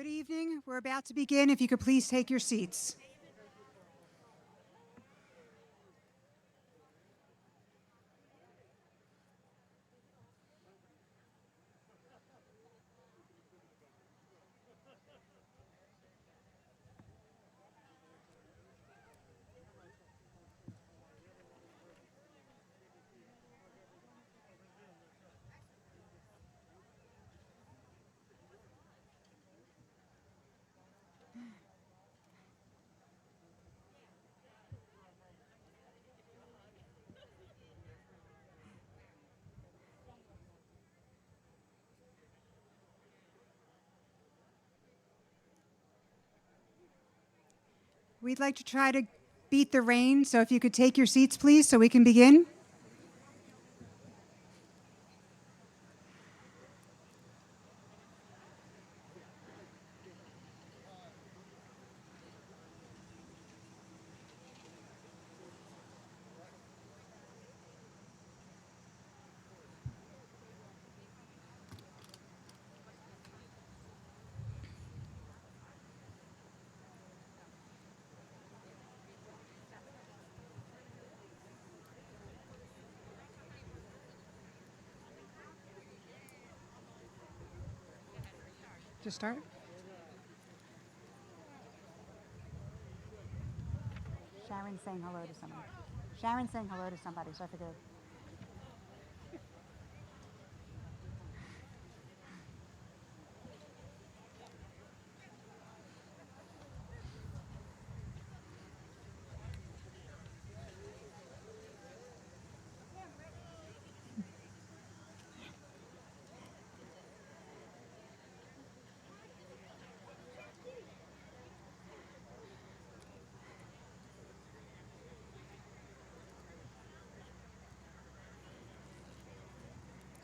Good evening. We're about to begin. If you could please take your seats. We'd like to try to beat the rain, so if you could take your seats, please, so we can begin. To start? Sharon's saying hello to somebody. Sharon's saying hello to somebody, so I figured.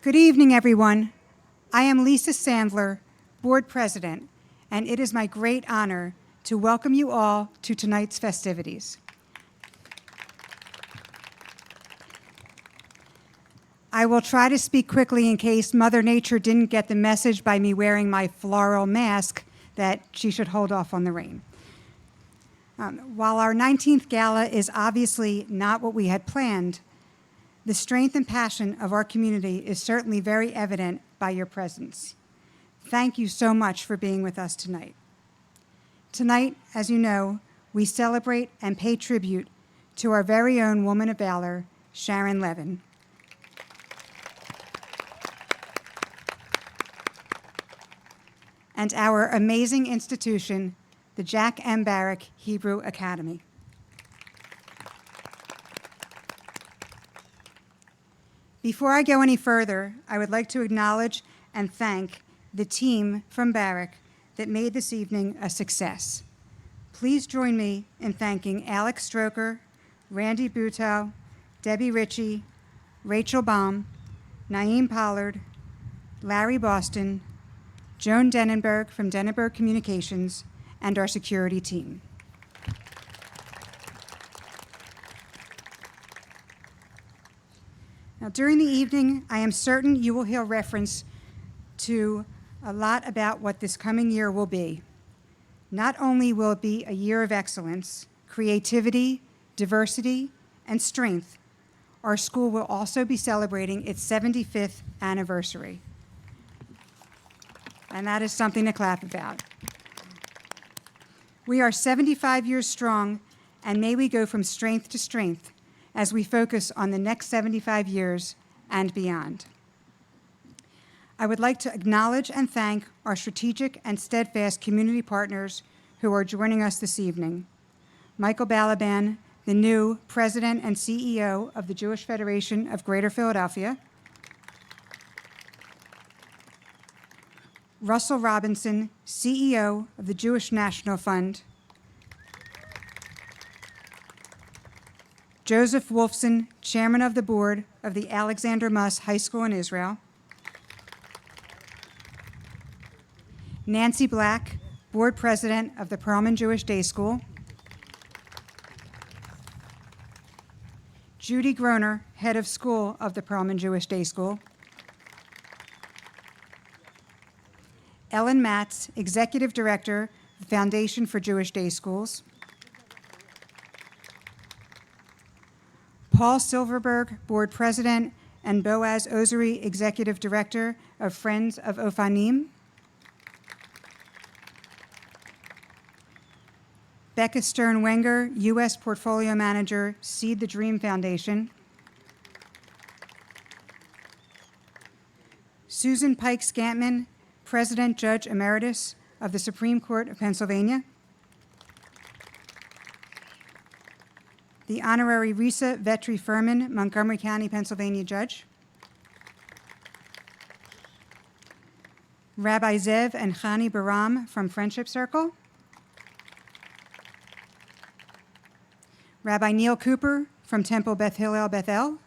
Good evening, everyone. I am Lisa Sandler, Board President, and it is my great honor to welcome you all to tonight's festivities. I will try to speak quickly in case Mother Nature didn't get the message by me wearing my floral mask that she should hold off on the rain. While our 19th gala is obviously not what we had planned, the strength and passion of our community is certainly very evident by your presence. Thank you so much for being with us tonight. Tonight, as you know, we celebrate and pay tribute to our very own woman of valor, Sharon Levin. And our amazing institution, the Jack M. Barrack Hebrew Academy. Before I go any further, I would like to acknowledge and thank the team from Barrack that made this evening a success. Please join me in thanking Alex Stroker, Randy Butow, Debbie Ritchie, Rachel Baum, Naeem Pollard, Larry Boston, Joan Denenberg from Denenberg Communications, and our security team. Now, during the evening, I am certain you will hear reference to a lot about what this coming year will be. Not only will it be a year of excellence, creativity, diversity, and strength, our school will also be celebrating its 75th anniversary. And that is something to clap about. We are 75 years strong, and may we go from strength to strength as we focus on the next 75 years and beyond. I would like to acknowledge and thank our strategic and steadfast community partners who are joining us this evening. Michael Balaban, the new President and CEO of the Jewish Federation of Greater Philadelphia. Russell Robinson, CEO of the Jewish National Fund. Joseph Wolfson, Chairman of the Board of the Alexander Muss High School in Israel. Nancy Black, Board President of the Perlman Jewish Day School. Judy Groner, Head of School of the Perlman Jewish Day School. Ellen Matz, Executive Director, Foundation for Jewish Day Schools. Paul Silverberg, Board President, and Boaz Ozeri, Executive Director of Friends of Ofanim. Becca Stern-Wenger, U.S. Portfolio Manager, Seed the Dream Foundation. Susan Pike Scantman, President Judge Emeritus of the Supreme Court of Pennsylvania. The Honorary Risa Vetri Furman, Montgomery County, Pennsylvania Judge. Rabbi Zev and Chani Baram from Friendship Circle. Rabbi Neil Cooper from Temple Beth Hillel Bethel.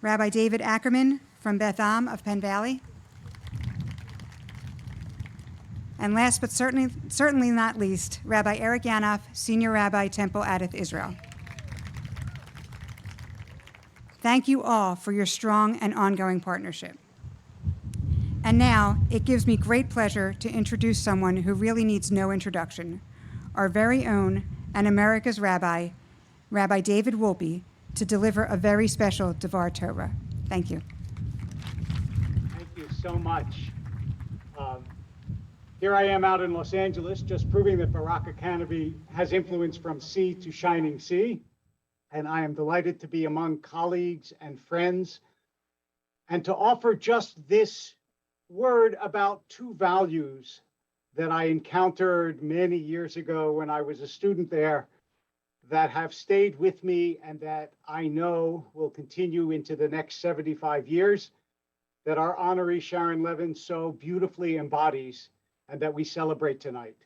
Rabbi David Ackerman from Beth Am of Penn Valley. And last but certainly not least, Rabbi Eric Yanoff, Senior Rabbi, Temple Adath, Israel. Thank you all for your strong and ongoing partnership. And now, it gives me great pleasure to introduce someone who really needs no introduction, our very own and America's Rabbi, Rabbi David Wolpe, to deliver a very special Devar Torah. Thank you. Thank you so much. Here I am out in Los Angeles, just proving that Barrack Academy has influence from sea to shining sea. And I am delighted to be among colleagues and friends and to offer just this word about two values that I encountered many years ago when I was a student there that have stayed with me and that I know will continue into the next 75 years, that our honoree Sharon Levin so beautifully embodies and that we celebrate tonight.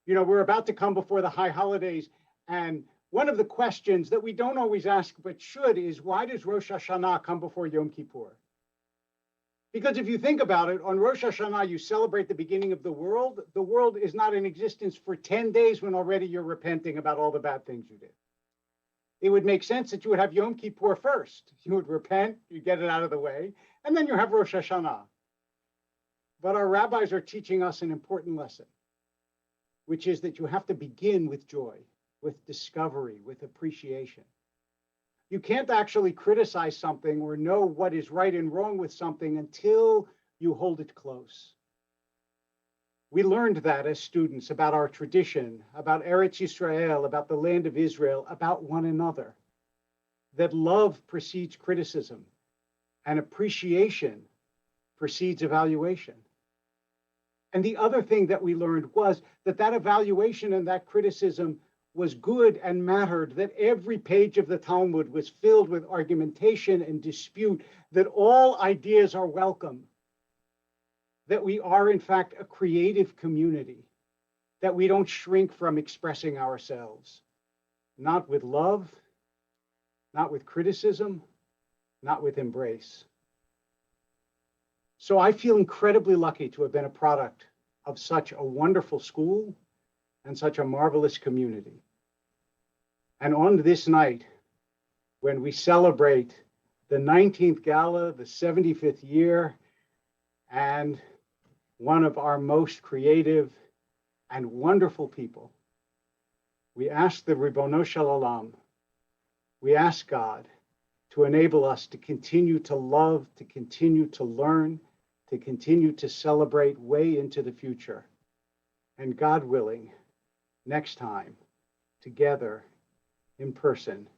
You know, we're about to come before the high holidays, and one of the questions that we don't always ask but should is, why does Rosh Hashanah come before Yom Kippur? Because if you think about it, on Rosh Hashanah, you celebrate the beginning of the world. The world is not in existence for 10 days when already you're repenting about all the bad things you did. It would make sense that you would have Yom Kippur first. You would repent, you get it out of the way, and then you have Rosh Hashanah. But our rabbis are teaching us an important lesson, which is that you have to begin with joy, with discovery, with appreciation. You can't actually criticize something or know what is right and wrong with something until you hold it close. We learned that as students about our tradition, about Eretz Yisrael, about the land of Israel, about one another, that love precedes criticism and appreciation precedes evaluation. And the other thing that we learned was that that evaluation and that criticism was good and mattered, that every page of the Talmud was filled with argumentation and dispute, that all ideas are welcome, that we are in fact a creative community, that we don't shrink from expressing ourselves, not with love, not with criticism, not with embrace. So I feel incredibly lucky to have been a product of such a wonderful school and such a marvelous community. And on this night, when we celebrate the 19th Gala, the 75th year, and one of our most creative and wonderful people, we ask the Ribono Shel Olam, we ask God to enable us to continue to love, to continue to learn, to continue to celebrate way into the future. And God willing, next time, together, in person,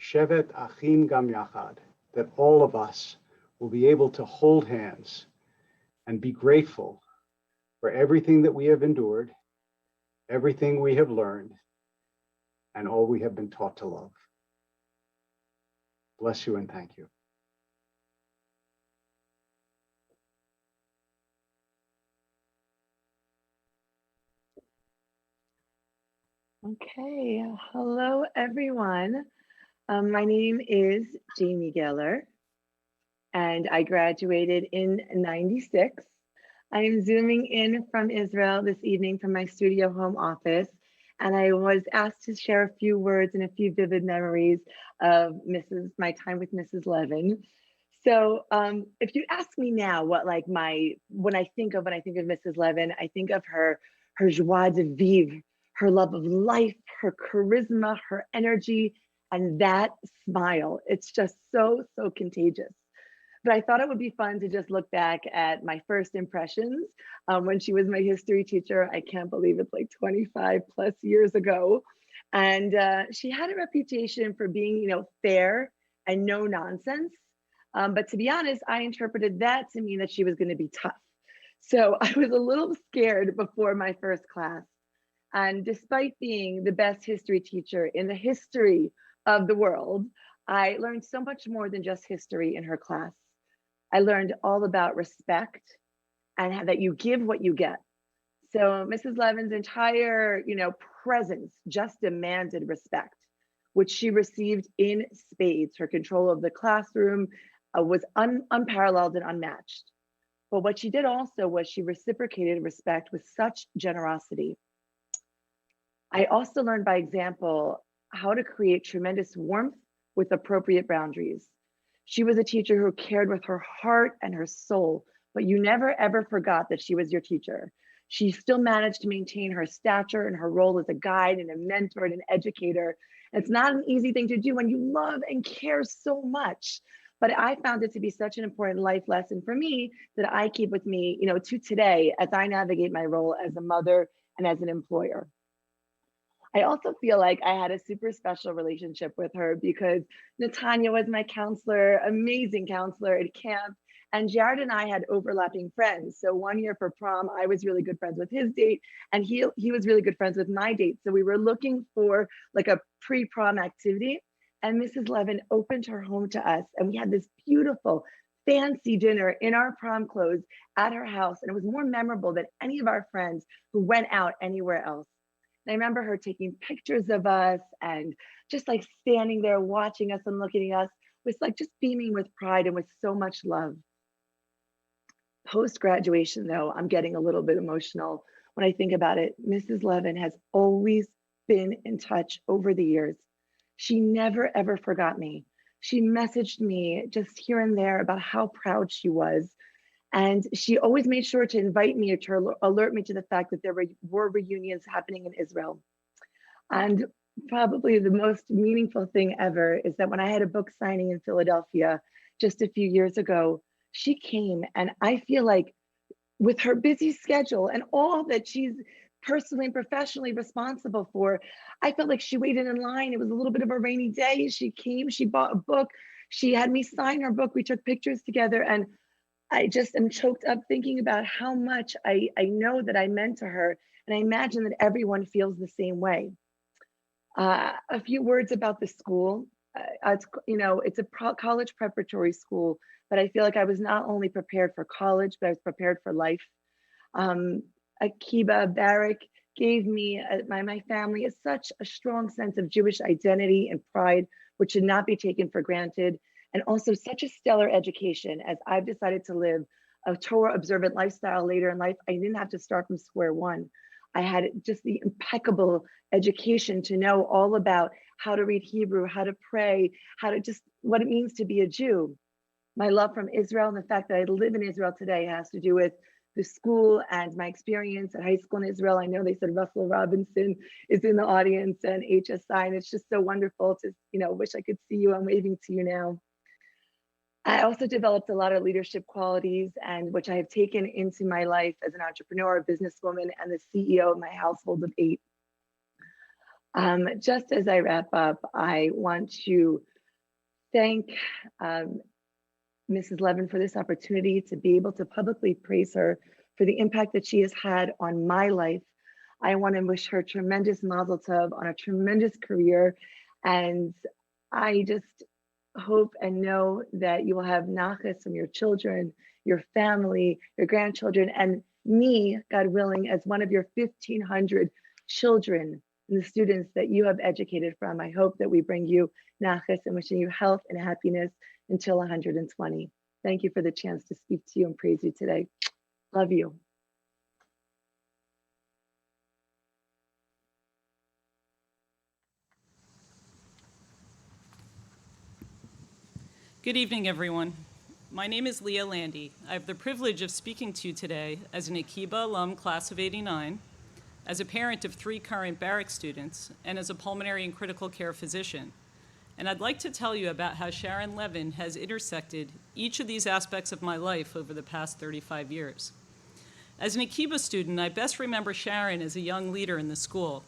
Shevet Achim Gam Yachad, that all of us will be able to hold hands and be grateful for everything that we have endured, everything we have learned, and all we have been taught to love. Bless you and thank you. Okay, hello everyone. My name is Jamie Geller, and I graduated in '96. I am zooming in from Israel this evening from my studio home office, and I was asked to share a few words and a few vivid memories of my time with Mrs. Levin. So if you ask me now what like when I think of Mrs. Levin, I think of her joie de vivre, her love of life, her charisma, her energy, and that smile. It's just so, so contagious. But I thought it would be fun to just look back at my first impressions when she was my history teacher. I can't believe it's like 25 plus years ago. And she had a reputation for being, fair and no nonsense. But to be honest, I interpreted that to mean that she was going to be tough. So I was a little scared before my first class. And despite being the best history teacher in the history of the world, I learned so much more than just history in her class. I learned all about respect and how that you give what you get. So Mrs. Levin's entire, presence just demanded respect, which she received in spades. Her control of the classroom was unparalleled and unmatched. But what she did also was she reciprocated respect with such generosity. I also learned by example how to create tremendous warmth with appropriate boundaries. She was a teacher who cared with her heart and her soul, but you never ever forgot that she was your teacher. She still managed to maintain her stature and her role as a guide and a mentor and an educator. And it's not an easy thing to do when you love and care so much. But I found it to be such an important life lesson for me that I keep with me, to today as I navigate my role as a mother and as an employer. I also feel like I had a super special relationship with her because Natanya was my counselor, amazing counselor at camp. And Jared and I had overlapping friends. So one year for prom, I was really good friends with his date, and he was really good friends with my date. So we were looking for like a pre-prom activity. And Mrs. Levin opened her home to us, and we had this beautiful, fancy dinner in our prom clothes at her house. And it was more memorable than any of our friends who went out anywhere else. And I remember her taking pictures of us and just like standing there watching us and looking at us with like just beaming with pride and with so much love. Post graduation, though, I'm getting a little bit emotional when I think about it. Mrs. Levin has always been in touch over the years. She never ever forgot me. She messaged me just here and there about how proud she was. And she always made sure to invite me or to alert me to the fact that there were reunions happening in Israel. And probably the most meaningful thing ever is that when I had a book signing in Philadelphia just a few years ago, she came, and I feel like with her busy schedule and all that she's personally and professionally responsible for, I felt like she waited in line. It was a little bit of a rainy day. She came, she bought a book, she had me sign her book. We took pictures together, and I just am choked up thinking about how much I know that I meant to her. And I imagine that everyone feels the same way. A few words about the school. It's a college preparatory school, but I feel like I was not only prepared for college, but I was prepared for life. Akiba Barrack gave me, my family, such a strong sense of Jewish identity and pride, which should not be taken for granted. And also such a stellar education. As I've decided to live a Torah observant lifestyle later in life, I didn't have to start from square one. I had just the impeccable education to know all about how to read Hebrew, how to pray, how to just what it means to be a Jew. My love from Israel and the fact that I live in Israel today has to do with the school and my experience at high school in Israel. I know they said Russell Robinson is in the audience and HSI, and it's just so wonderful to, wish I could see you. I'm waving to you now. I also developed a lot of leadership qualities, and which I have taken into my life as an entrepreneur, a businesswoman, and the CEO of my household of 8. Just as I wrap up, I want to thank Mrs. Levin for this opportunity to be able to publicly praise her for the impact that she has had on my life. I want to wish her tremendous mazel tov on a tremendous career, and I just hope and know that you will have nachas from your children, your family, your grandchildren, and me, God willing, as one of your 1,500 children and the students that you have educated from. I hope that we bring you nachas and wishing you health and happiness until 120. Thank you for the chance to speak to you and praise you today. Love you. Good evening, everyone. My name is Leah Landy. I have the privilege of speaking to you today as an Akiba alum, class of '89, as a parent of 3 current Barrack students, and as a pulmonary and critical care physician. And I'd like to tell you about how Sharon Levin has intersected each of these aspects of my life over the past 35 years. As an Akiba student, I best remember Sharon as a young leader in the school,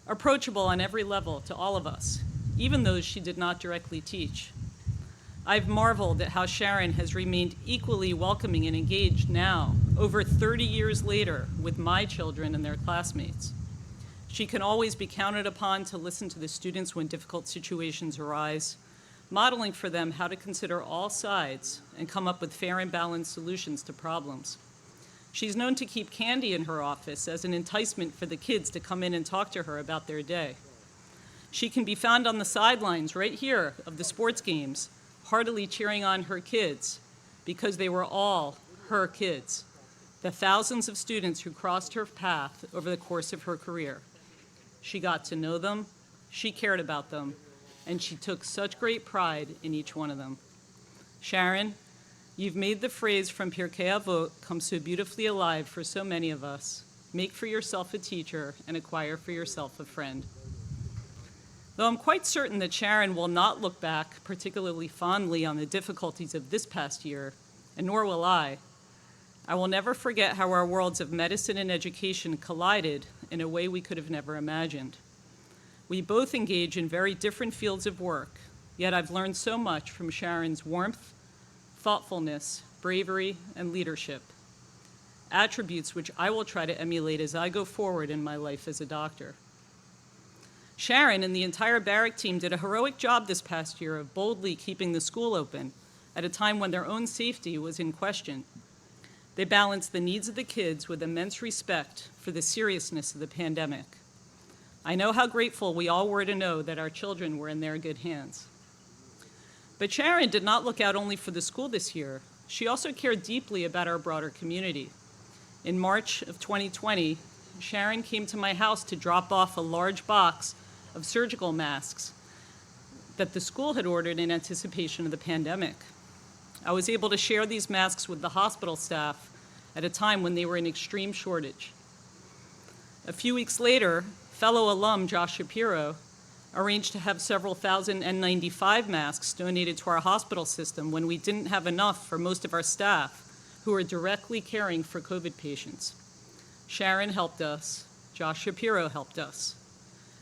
approachable on every level to all of us, even those she did not directly teach. I've marveled at how Sharon has remained equally welcoming and engaged now, over 30 years later, with my children and their classmates. She can always be counted upon to listen to the students when difficult situations arise, modeling for them how to consider all sides and come up with fair and balanced solutions to problems. She's known to keep candy in her office as an enticement for the kids to come in and talk to her about their day. She can be found on the sidelines right here of the sports games, heartily cheering on her kids, because they were all her kids, the thousands of students who crossed her path over the course of her career. She got to know them, she cared about them, and she took such great pride in each one of them. Sharon, you've made the phrase from Pirkei Avot come so beautifully alive for so many of us: make for yourself a teacher and acquire for yourself a friend. Though I'm quite certain that Sharon will not look back particularly fondly on the difficulties of this past year, and nor will I will never forget how our worlds of medicine and education collided in a way we could have never imagined. We both engage in very different fields of work, yet I've learned so much from Sharon's warmth, thoughtfulness, bravery, and leadership, attributes which I will try to emulate as I go forward in my life as a doctor. Sharon and the entire Barrack team did a heroic job this past year of boldly keeping the school open at a time when their own safety was in question. They balanced the needs of the kids with immense respect for the seriousness of the pandemic. I know how grateful we all were to know that our children were in their good hands. But Sharon did not look out only for the school this year. She also cared deeply about our broader community. In March of 2020, Sharon came to my house to drop off a large box of surgical masks that the school had ordered in anticipation of the pandemic. I was able to share these masks with the hospital staff at a time when they were in extreme shortage. A few weeks later, fellow alum Josh Shapiro arranged to have several thousand N95 masks donated to our hospital system when we didn't have enough for most of our staff who were directly caring for COVID patients. Sharon helped us, Josh Shapiro helped us.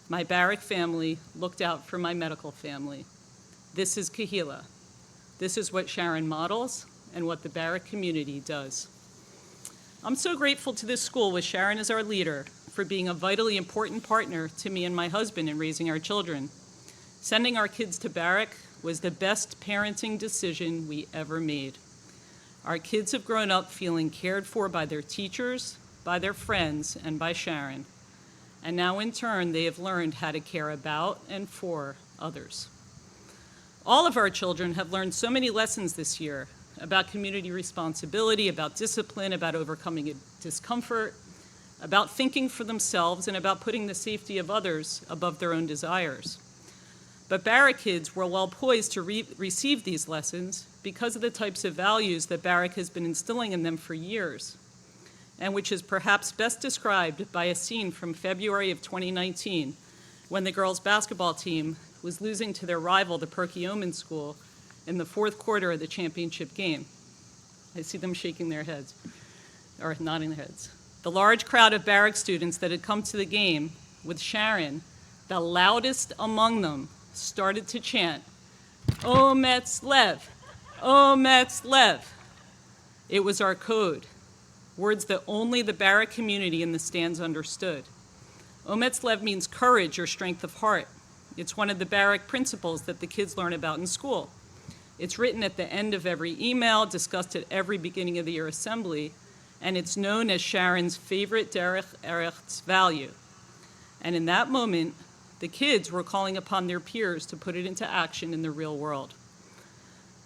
My Barrack family looked out for my medical family. This is Kahila. This is what Sharon models and what the Barrack community does. I'm so grateful to this school with Sharon as our leader for being a vitally important partner to me and my husband in raising our children. Sending our kids to Barrack was the best parenting decision we ever made. Our kids have grown up feeling cared for by their teachers, by their friends, and by Sharon. And now in turn, they have learned how to care about and for others. All of our children have learned so many lessons this year about community responsibility, about discipline, about overcoming discomfort, about thinking for themselves, and about putting the safety of others above their own desires. But Barrack kids were well poised to receive these lessons because of the types of values that Barrack has been instilling in them for years, and which is perhaps best described by a scene from February of 2019, when the girls' basketball team was losing to their rival, the Perkiomen School, in the fourth quarter of the championship game. I see them shaking their heads, or nodding their heads. The large crowd of Barrack students that had come to the game with Sharon, the loudest among them, started to chant, "Omets Lev, Omets Lev." It was our code, words that only the Barrack community in the stands understood. Omets Lev means courage or strength of heart. It's one of the Barrack principles that the kids learn about in school. It's written at the end of every email, discussed at every beginning of the year assembly, and it's known as Sharon's favorite Derech Eretz value. And in that moment, the kids were calling upon their peers to put it into action in the real world.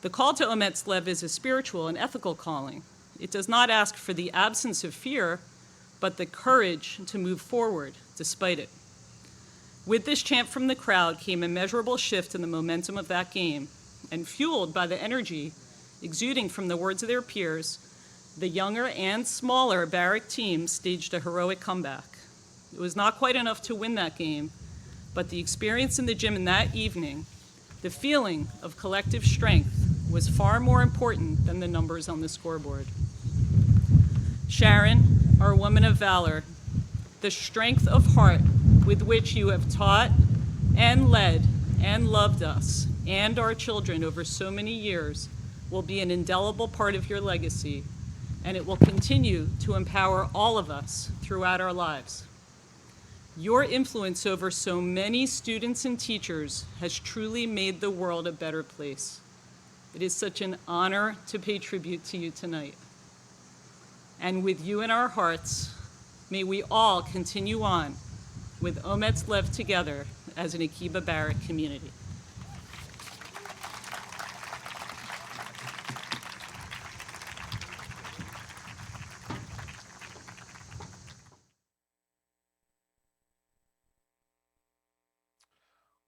The call to Omets Lev is a spiritual and ethical calling. It does not ask for the absence of fear, but the courage to move forward despite it. With this chant from the crowd came a measurable shift in the momentum of that game, and fueled by the energy Exuding from the words of their peers, the younger and smaller Barrack team staged a heroic comeback. It was not quite enough to win that game, but the experience in the gym in that evening, the feeling of collective strength, was far more important than the numbers on the scoreboard. Sharon, our woman of valor, the strength of heart with which you have taught and led and loved us and our children over so many years will be an indelible part of your legacy, and it will continue to empower all of us throughout our lives. Your influence over so many students and teachers has truly made the world a better place. It is such an honor to pay tribute to you tonight. And with you in our hearts, may we all continue on with Ometz Lev together as an Akiba Barrack community.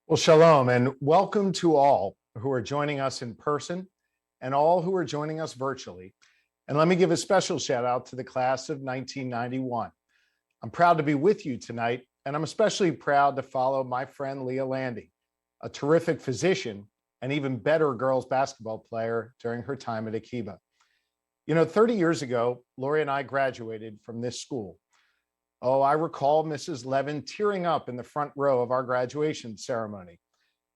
Well, shalom and welcome to all who are joining us in person and all who are joining us virtually. And let me give a special shout out to the class of 1991. I'm proud to be with you tonight, and I'm especially proud to follow my friend Leah Landy, a terrific physician and even better girls basketball player during her time at Akiba. You know, 30 years ago, Lori and I graduated from this school. Oh, I recall Mrs. Levin tearing up in the front row of our graduation ceremony.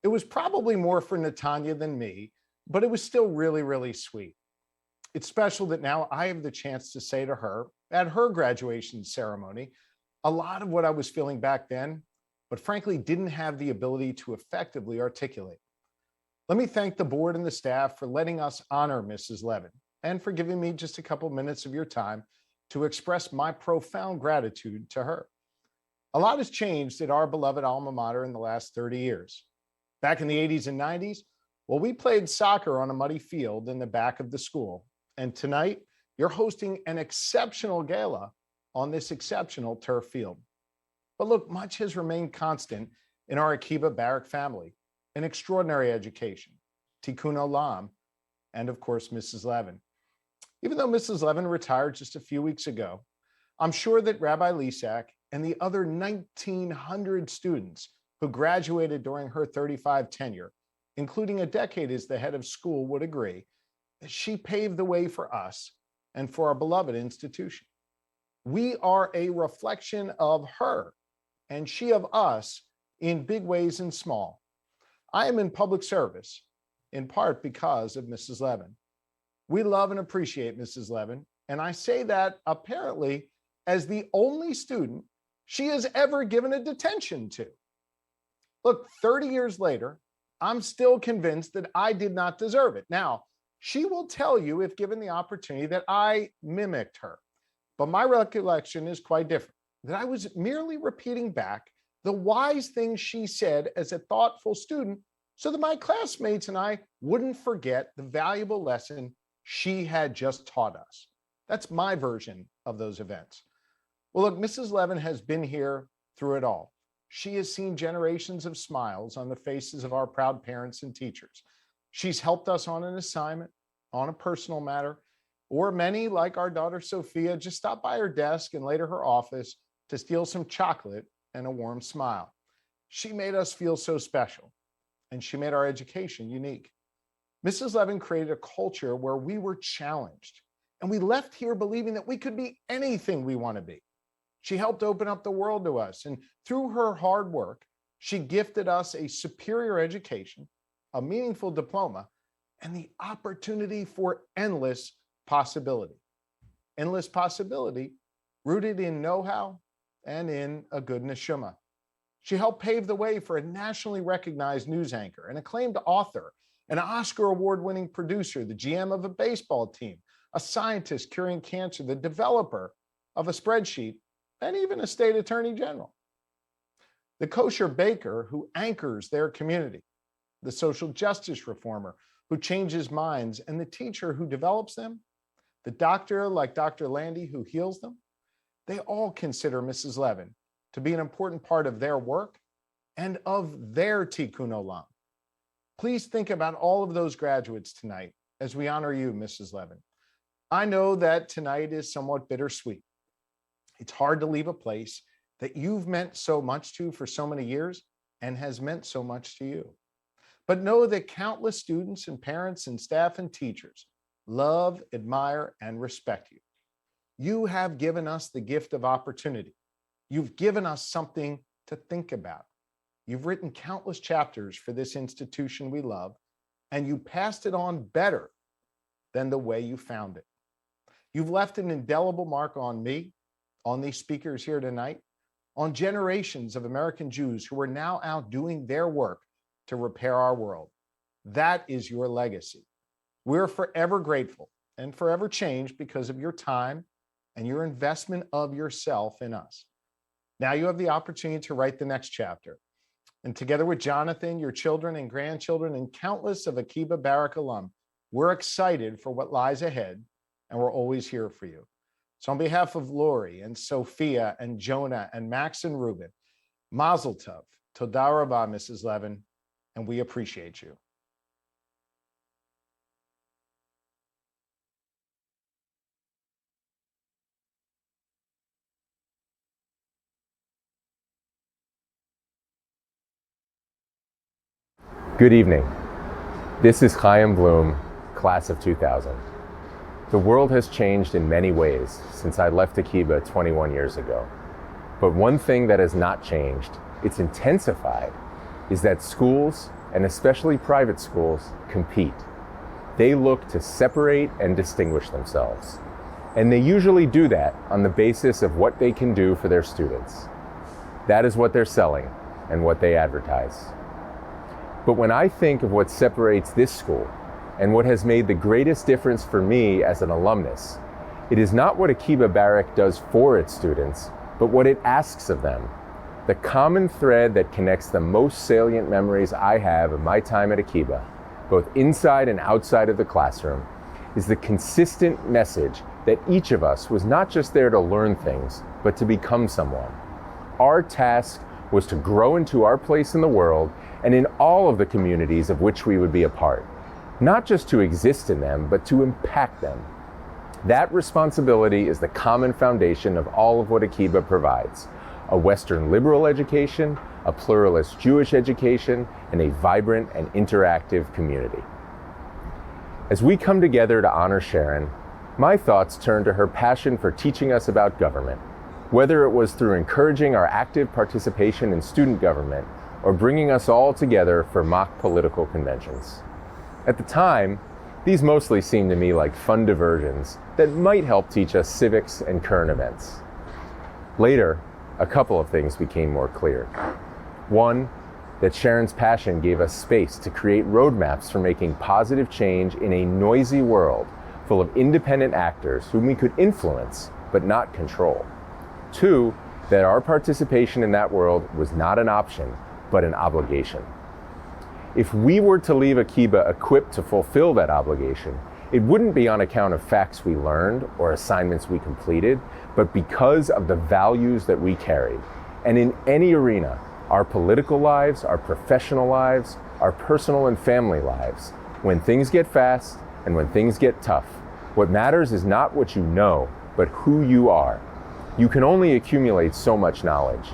It was probably more for Natanya than me, but it was still really, really sweet. It's special that now I have the chance to say to her at her graduation ceremony a lot of what I was feeling back then, but frankly didn't have the ability to effectively articulate. Let me thank the board and the staff for letting us honor Mrs. Levin and for giving me just a couple minutes of your time to express my profound gratitude to her. A lot has changed at our beloved alma mater in the last 30 years. Back in the 80s and 90s, well, we played soccer on a muddy field in the back of the school. And tonight, you're hosting an exceptional gala on this exceptional turf field. But look, much has remained constant in our Akiba Barrack family: an extraordinary education, tikkun olam, and of course, Mrs. Levin. Even though Mrs. Levin retired just a few weeks ago, I'm sure that Rabbi Lisak and the other 1,900 students who graduated during her 35 tenure, including a decade as the head of school, would agree that she paved the way for us and for our beloved institution. We are a reflection of her, and she of us in big ways and small. I am in public service, in part because of Mrs. Levin. We love and appreciate Mrs. Levin, and I say that apparently as the only student she has ever given a detention to. Look, 30 years later, I'm still convinced that I did not deserve it. Now, she will tell you, if given the opportunity, that I mimicked her, but my recollection is quite different, that I was merely repeating back the wise things she said as a thoughtful student so that my classmates and I wouldn't forget the valuable lesson she had just taught us. That's my version of those events. Well, look, Mrs. Levin has been here through it all. She has seen generations of smiles on the faces of our proud parents and teachers. She's helped us on an assignment, on a personal matter, or many, like our daughter Sophia, just stopped by her desk and later her office to steal some chocolate and a warm smile. She made us feel so special, and she made our education unique. Mrs. Levin created a culture where we were challenged, and we left here believing that we could be anything we want to be. She helped open up the world to us, and through her hard work, she gifted us a superior education, a meaningful diploma, and the opportunity for endless possibility. Endless possibility rooted in know-how and in a good neshama. She helped pave the way for a nationally recognized news anchor, an acclaimed author, an Oscar award-winning producer, the GM of a baseball team, a scientist curing cancer, the developer of a spreadsheet, and even a state attorney general. The kosher baker who anchors their community, the social justice reformer who changes minds, and the teacher who develops them, the doctor like Dr. Landy who heals them. They all consider Mrs. Levin to be an important part of their work and of their tikkun olam. Please think about all of those graduates tonight as we honor you, Mrs. Levin. I know that tonight is somewhat bittersweet. It's hard to leave a place that you've meant so much to for so many years and has meant so much to you. But know that countless students and parents and staff and teachers love, admire, and respect you. You have given us the gift of opportunity. You've given us something to think about. You've written countless chapters for this institution we love, and you passed it on better than the way you found it. You've left an indelible mark on me, on these speakers here tonight, on generations of American Jews who are now out doing their work to repair our world. That is your legacy. We're forever grateful and forever changed because of your time and your investment of yourself in us. Now you have the opportunity to write the next chapter. And together with Jonathan, your children and grandchildren, and countless of Akiba Barrack alum, we're excited for what lies ahead, and we're always here for you. So on behalf of Lori and Sophia and Jonah and Max and Ruben, Mazel Tov, Toda Rabah, Mrs. Levin, and we appreciate you. Good evening. This is Chaim Bloom, class of 2000. The world has changed in many ways since I left Akiba 21 years ago. But one thing that has not changed, it's intensified, is that schools, and especially private schools, compete. They look to separate and distinguish themselves. And they usually do that on the basis of what they can do for their students. That is what they're selling and what they advertise. But when I think of what separates this school and what has made the greatest difference for me as an alumnus, it is not what Akiba Barrack does for its students, but what it asks of them. The common thread that connects the most salient memories I have of my time at Akiba, both inside and outside of the classroom, is the consistent message that each of us was not just there to learn things, but to become someone. Our task was to grow into our place in the world and in all of the communities of which we would be a part. Not just to exist in them, but to impact them. That responsibility is the common foundation of all of what Akiba provides: a Western liberal education, a pluralist Jewish education, and a vibrant and interactive community. As we come together to honor Sharon, my thoughts turn to her passion for teaching us about government, whether it was through encouraging our active participation in student government or bringing us all together for mock political conventions. At the time, these mostly seemed to me like fun diversions that might help teach us civics and current events. Later, a couple of things became more clear. One, that Sharon's passion gave us space to create roadmaps for making positive change in a noisy world full of independent actors whom we could influence but not control. Two, that our participation in that world was not an option, but an obligation. If we were to leave Akiba equipped to fulfill that obligation, it wouldn't be on account of facts we learned or assignments we completed, but because of the values that we carried. And in any arena, our political lives, our professional lives, our personal and family lives, when things get fast and when things get tough, what matters is not what you know, but who you are. You can only accumulate so much knowledge,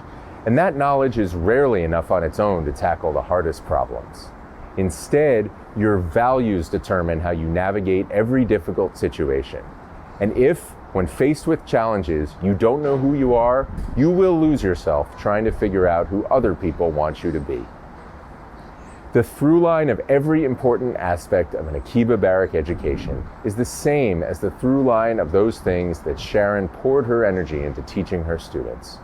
and that knowledge is rarely enough on its own to tackle the hardest problems. Instead, your values determine how you navigate every difficult situation. And if, when faced with challenges, you don't know who you are, you will lose yourself trying to figure out who other people want you to be. The through line of every important aspect of an Akiba Barrack education is the same as the through line of those things that Sharon poured her energy into teaching her students.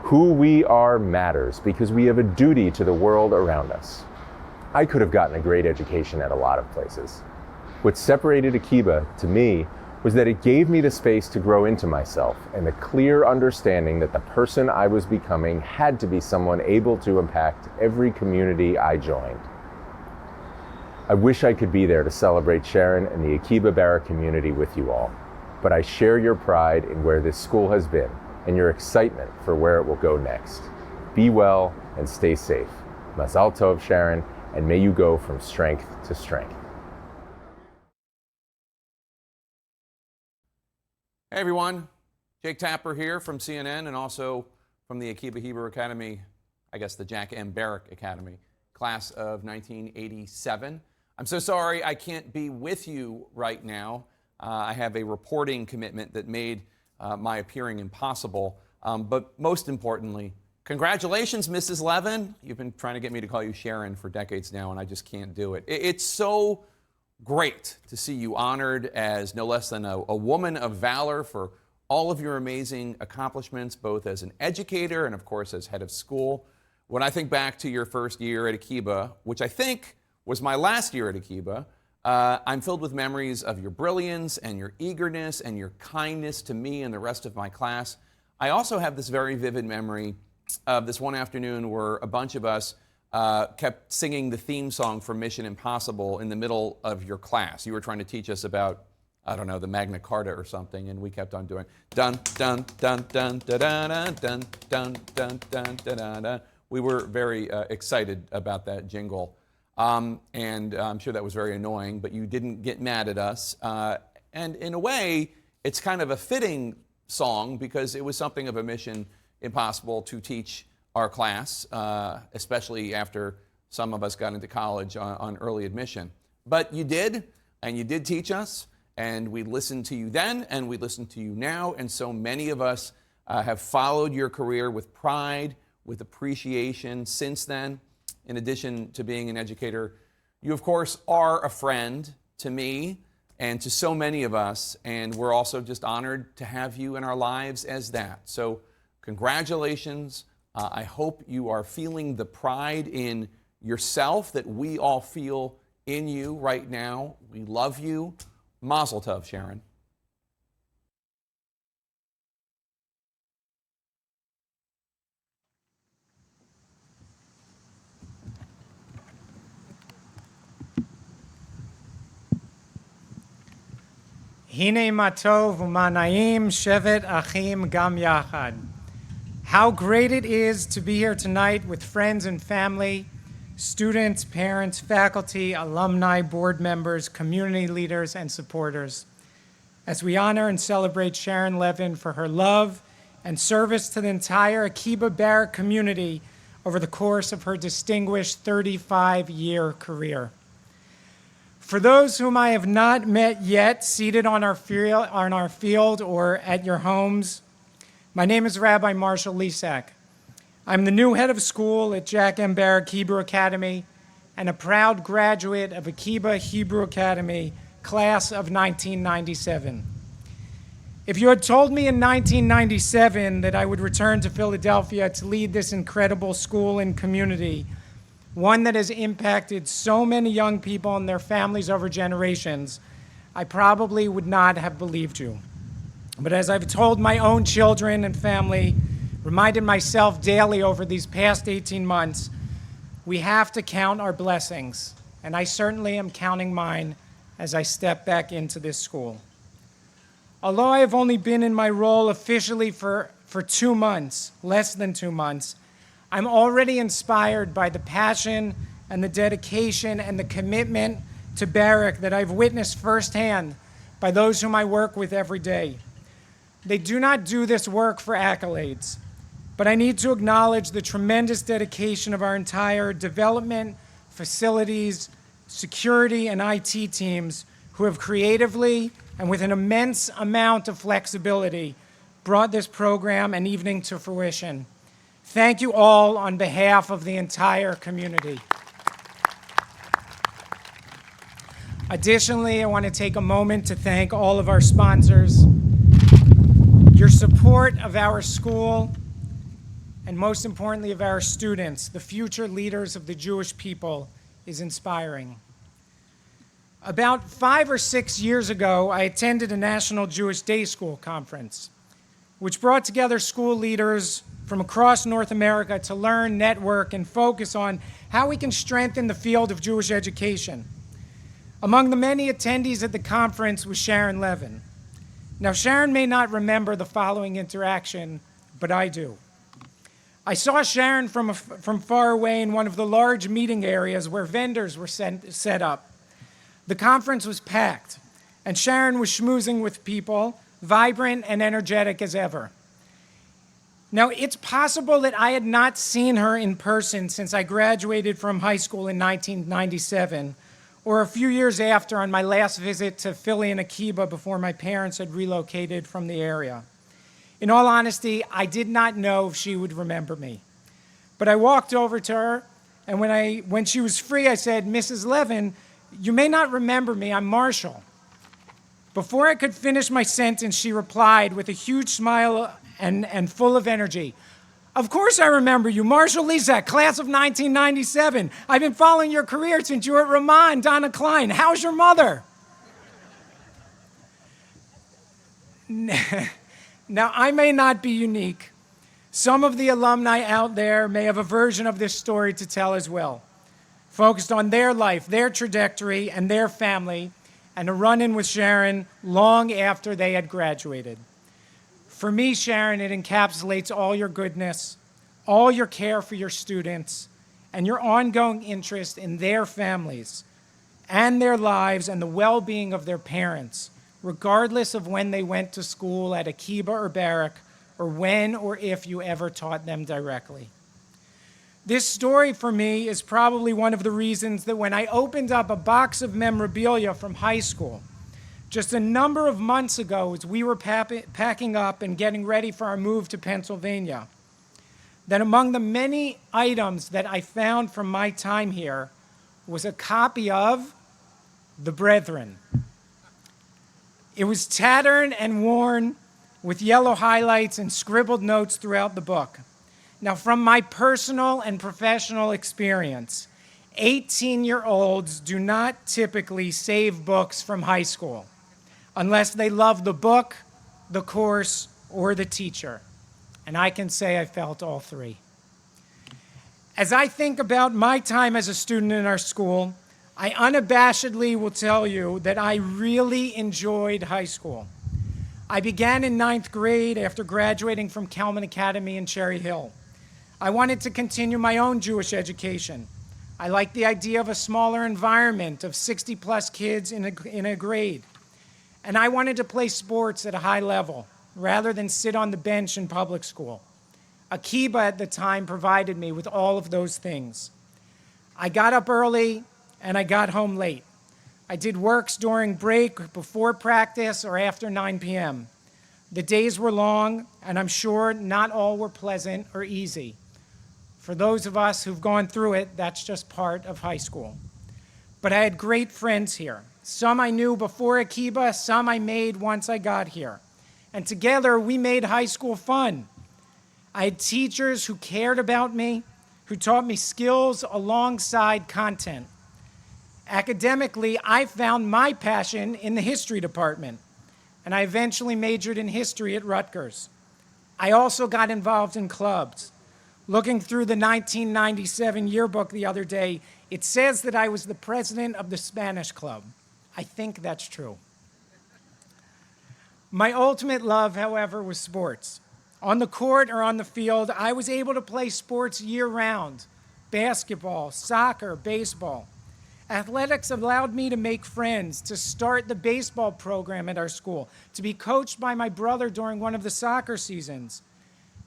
Who we are matters because we have a duty to the world around us. I could have gotten a great education at a lot of places. What separated Akiba, to me, was that it gave me the space to grow into myself and the clear understanding that the person I was becoming had to be someone able to impact every community I joined. I wish I could be there to celebrate Sharon and the Akiba Barrack community with you all, but I share your pride in where this school has been and your excitement for where it will go next. Be well and stay safe. Mazal Tov, Sharon, and may you go from strength to strength. Hey everyone, Jake Tapper here from CNN and also from the Akiba Hebrew Academy, I guess the Jack M. Barrack Academy, class of 1987. I'm so sorry I can't be with you right now. I have a reporting commitment that made my appearing impossible. But most importantly, congratulations, Mrs. Levin. You've been trying to get me to call you Sharon for decades now, and I just can't do it. It's so great to see you honored as no less than a woman of valor for all of your amazing accomplishments, both as an educator and, of course, as head of school. When I think back to your first year at Akiba, which I think was my last year at Akiba, I'm filled with memories of your brilliance and your eagerness and your kindness to me and the rest of my class. I also have this very vivid memory of this one afternoon where a bunch of us kept singing the theme song for Mission Impossible in the middle of your class. You were trying to teach us about, I don't know, the Magna Carta or something, and we kept on doing dun dun dun dun da da da dun dun dun dun da da da. We were very excited about that jingle, and I'm sure that was very annoying. But you didn't get mad at us, and in a way, it's kind of a fitting song because it was something of a mission impossible to teach our class, especially after some of us got into college on early admission. But you did, and you did teach us, and we listened to you then, and we listen to you now, and so many of us have followed your career with pride, with appreciation since then. In addition to being an educator, you, of course, are a friend to me and to so many of us, and we're also just honored to have you in our lives as that. So congratulations. I hope you are feeling the pride in yourself that we all feel in you right now. We love you. Mazel tov, Sharon. Hine matov u'manayim shevet achim gam yachad. How great it is to be here tonight with friends and family, students, parents, faculty, alumni, board members, community leaders, and supporters, as we honor and celebrate Sharon Levin for her love and service to the entire Akiba Barrack community over the course of her distinguished 35-year career. For those whom I have not met yet, seated on our field or at your homes, my name is Rabbi Marshall Lisak. I'm the new head of school at Jack M. Barrack Hebrew Academy and a proud graduate of Akiba Hebrew Academy, class of 1997. If you had told me in 1997 that I would return to Philadelphia to lead this incredible school and community, one that has impacted so many young people and their families over generations, I probably would not have believed you. But as I've told my own children and family, reminded myself daily over these past 18 months, we have to count our blessings, and I certainly am counting mine as I step back into this school. Although I have only been in my role officially for 2 months, less than 2 months, I'm already inspired by the passion and the dedication and the commitment to Barrack that I've witnessed firsthand by those whom I work with every day. They do not do this work for accolades, but I need to acknowledge the tremendous dedication of our entire development, facilities, security, and IT teams who have creatively and with an immense amount of flexibility brought this program and evening to fruition. Thank you all on behalf of the entire community. Additionally, I want to take a moment to thank all of our sponsors. Your support of our school, and most importantly of our students, the future leaders of the Jewish people, is inspiring. About 5 or 6 years ago, I attended a National Jewish Day School conference, which brought together school leaders from across North America to learn, network, and focus on how we can strengthen the field of Jewish education. Among the many attendees at the conference was Sharon Levin. Now, Sharon may not remember the following interaction, but I do. I saw Sharon from far away in one of the large meeting areas where vendors were set up. The conference was packed, and Sharon was schmoozing with people, vibrant and energetic as ever. Now, it's possible that I had not seen her in person since I graduated from high school in 1997, or a few years after on my last visit to Philly and Akiba before my parents had relocated from the area. In all honesty, I did not know if she would remember me. But I walked over to her, and when she was free, I said, "Mrs. Levin, you may not remember me, I'm Marshall." Before I could finish my sentence, she replied with a huge smile and full of energy, "Of course I remember you, Marshall Lezak, class of 1997. I've been following your career since you were at Ramon, Donna Klein. How's your mother?" Now, I may not be unique. Some of the alumni out there may have a version of this story to tell as well, focused on their life, their trajectory, and their family, and a run-in with Sharon long after they had graduated. For me, Sharon, it encapsulates all your goodness, all your care for your students, and your ongoing interest in their families and their lives and the well-being of their parents, regardless of when they went to school at Akiba or Barrack, or when or if you ever taught them directly. This story for me is probably one of the reasons that when I opened up a box of memorabilia from high school, just a number of months ago as we were packing up and getting ready for our move to Pennsylvania, that among the many items that I found from my time here was a copy of The Brethren. It was tattered and worn with yellow highlights and scribbled notes throughout the book. Now, from my personal and professional experience, 18-year-olds do not typically save books from high school unless they love the book, the course, or the teacher. And I can say I felt all three. As I think about my time as a student in our school, I unabashedly will tell you that I really enjoyed high school. I began in 9th grade after graduating from Kelman Academy in Cherry Hill. I wanted to continue my own Jewish education. I liked the idea of a smaller environment of 60-plus kids in a grade. And I wanted to play sports at a high level rather than sit on the bench in public school. Akiba at the time provided me with all of those things. I got up early and I got home late. I did works during break, before practice, or after 9 p.m. The days were long, and I'm sure not all were pleasant or easy. For those of us who've gone through it, that's just part of high school. But I had great friends here. Some I knew before Akiba, some I made once I got here. And together, we made high school fun. I had teachers who cared about me, who taught me skills alongside content. Academically, I found my passion in the history department, and I eventually majored in history at Rutgers. I also got involved in clubs. Looking through the 1997 yearbook the other day, it says that I was the president of the Spanish Club. I think that's true. My ultimate love, however, was sports. On the court or on the field, I was able to play sports year-round: basketball, soccer, baseball. Athletics allowed me to make friends, to start the baseball program at our school, to be coached by my brother during one of the soccer seasons.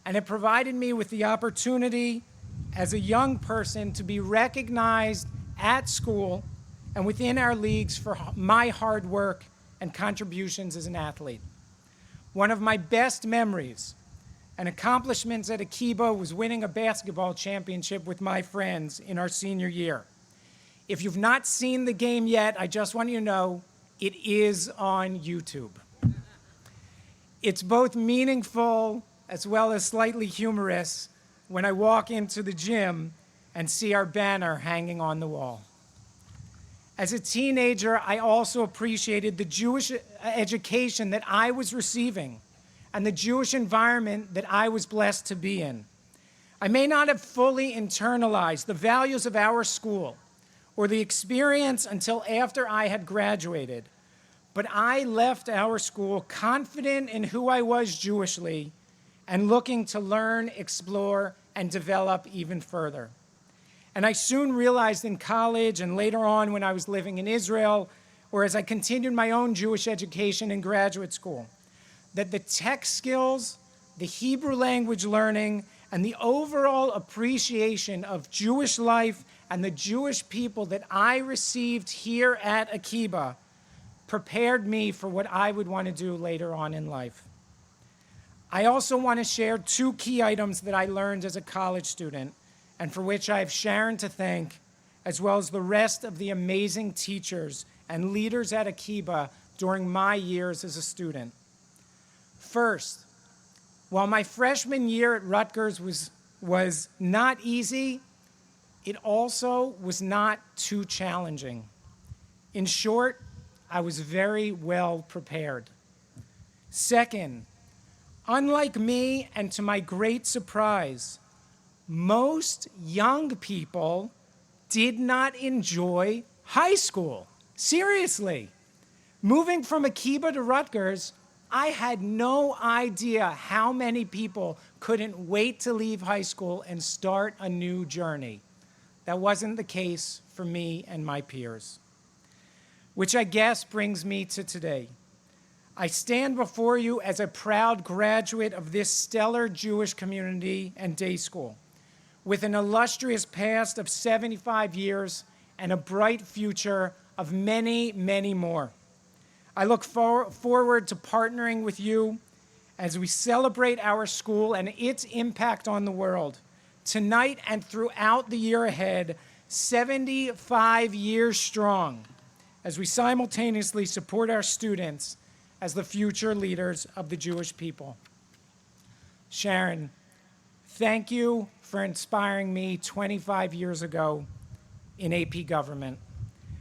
And it provided me with the opportunity as a young person to be recognized at school and within our leagues for my hard work and contributions as an athlete. One of my best memories and accomplishments at Akiba was winning a basketball championship with my friends in our senior year. If you've not seen the game yet, I just want you to know it is on YouTube. It's both meaningful as well as slightly humorous when I walk into the gym and see our banner hanging on the wall. As a teenager, I also appreciated the Jewish education that I was receiving and the Jewish environment that I was blessed to be in. I may not have fully internalized the values of our school or the experience until after I had graduated, but I left our school confident in who I was Jewishly and looking to learn, explore, and develop even further. And I soon realized in college and later on when I was living in Israel, or as I continued my own Jewish education in graduate school, that the tech skills, the Hebrew language learning, and the overall appreciation of Jewish life and the Jewish people that I received here at Akiba prepared me for what I would want to do later on in life. I also want to share 2 key items that I learned as a college student and for which I have Sharon to thank, as well as the rest of the amazing teachers and leaders at Akiba during my years as a student. First, while my freshman year at Rutgers was not easy, it also was not too challenging. In short, I was very well prepared. Second, unlike me, and to my great surprise, most young people did not enjoy high school. Seriously. Moving from Akiba to Rutgers, I had no idea how many people couldn't wait to leave high school and start a new journey. That wasn't the case for me and my peers. Which I guess brings me to today. I stand before you as a proud graduate of this stellar Jewish community and day school, with an illustrious past of 75 years and a bright future of many, many more. I look forward to partnering with you as we celebrate our school and its impact on the world. Tonight and throughout the year ahead, 75 years strong, as we simultaneously support our students as the future leaders of the Jewish people. Sharon, thank you for inspiring me 25 years ago in AP government,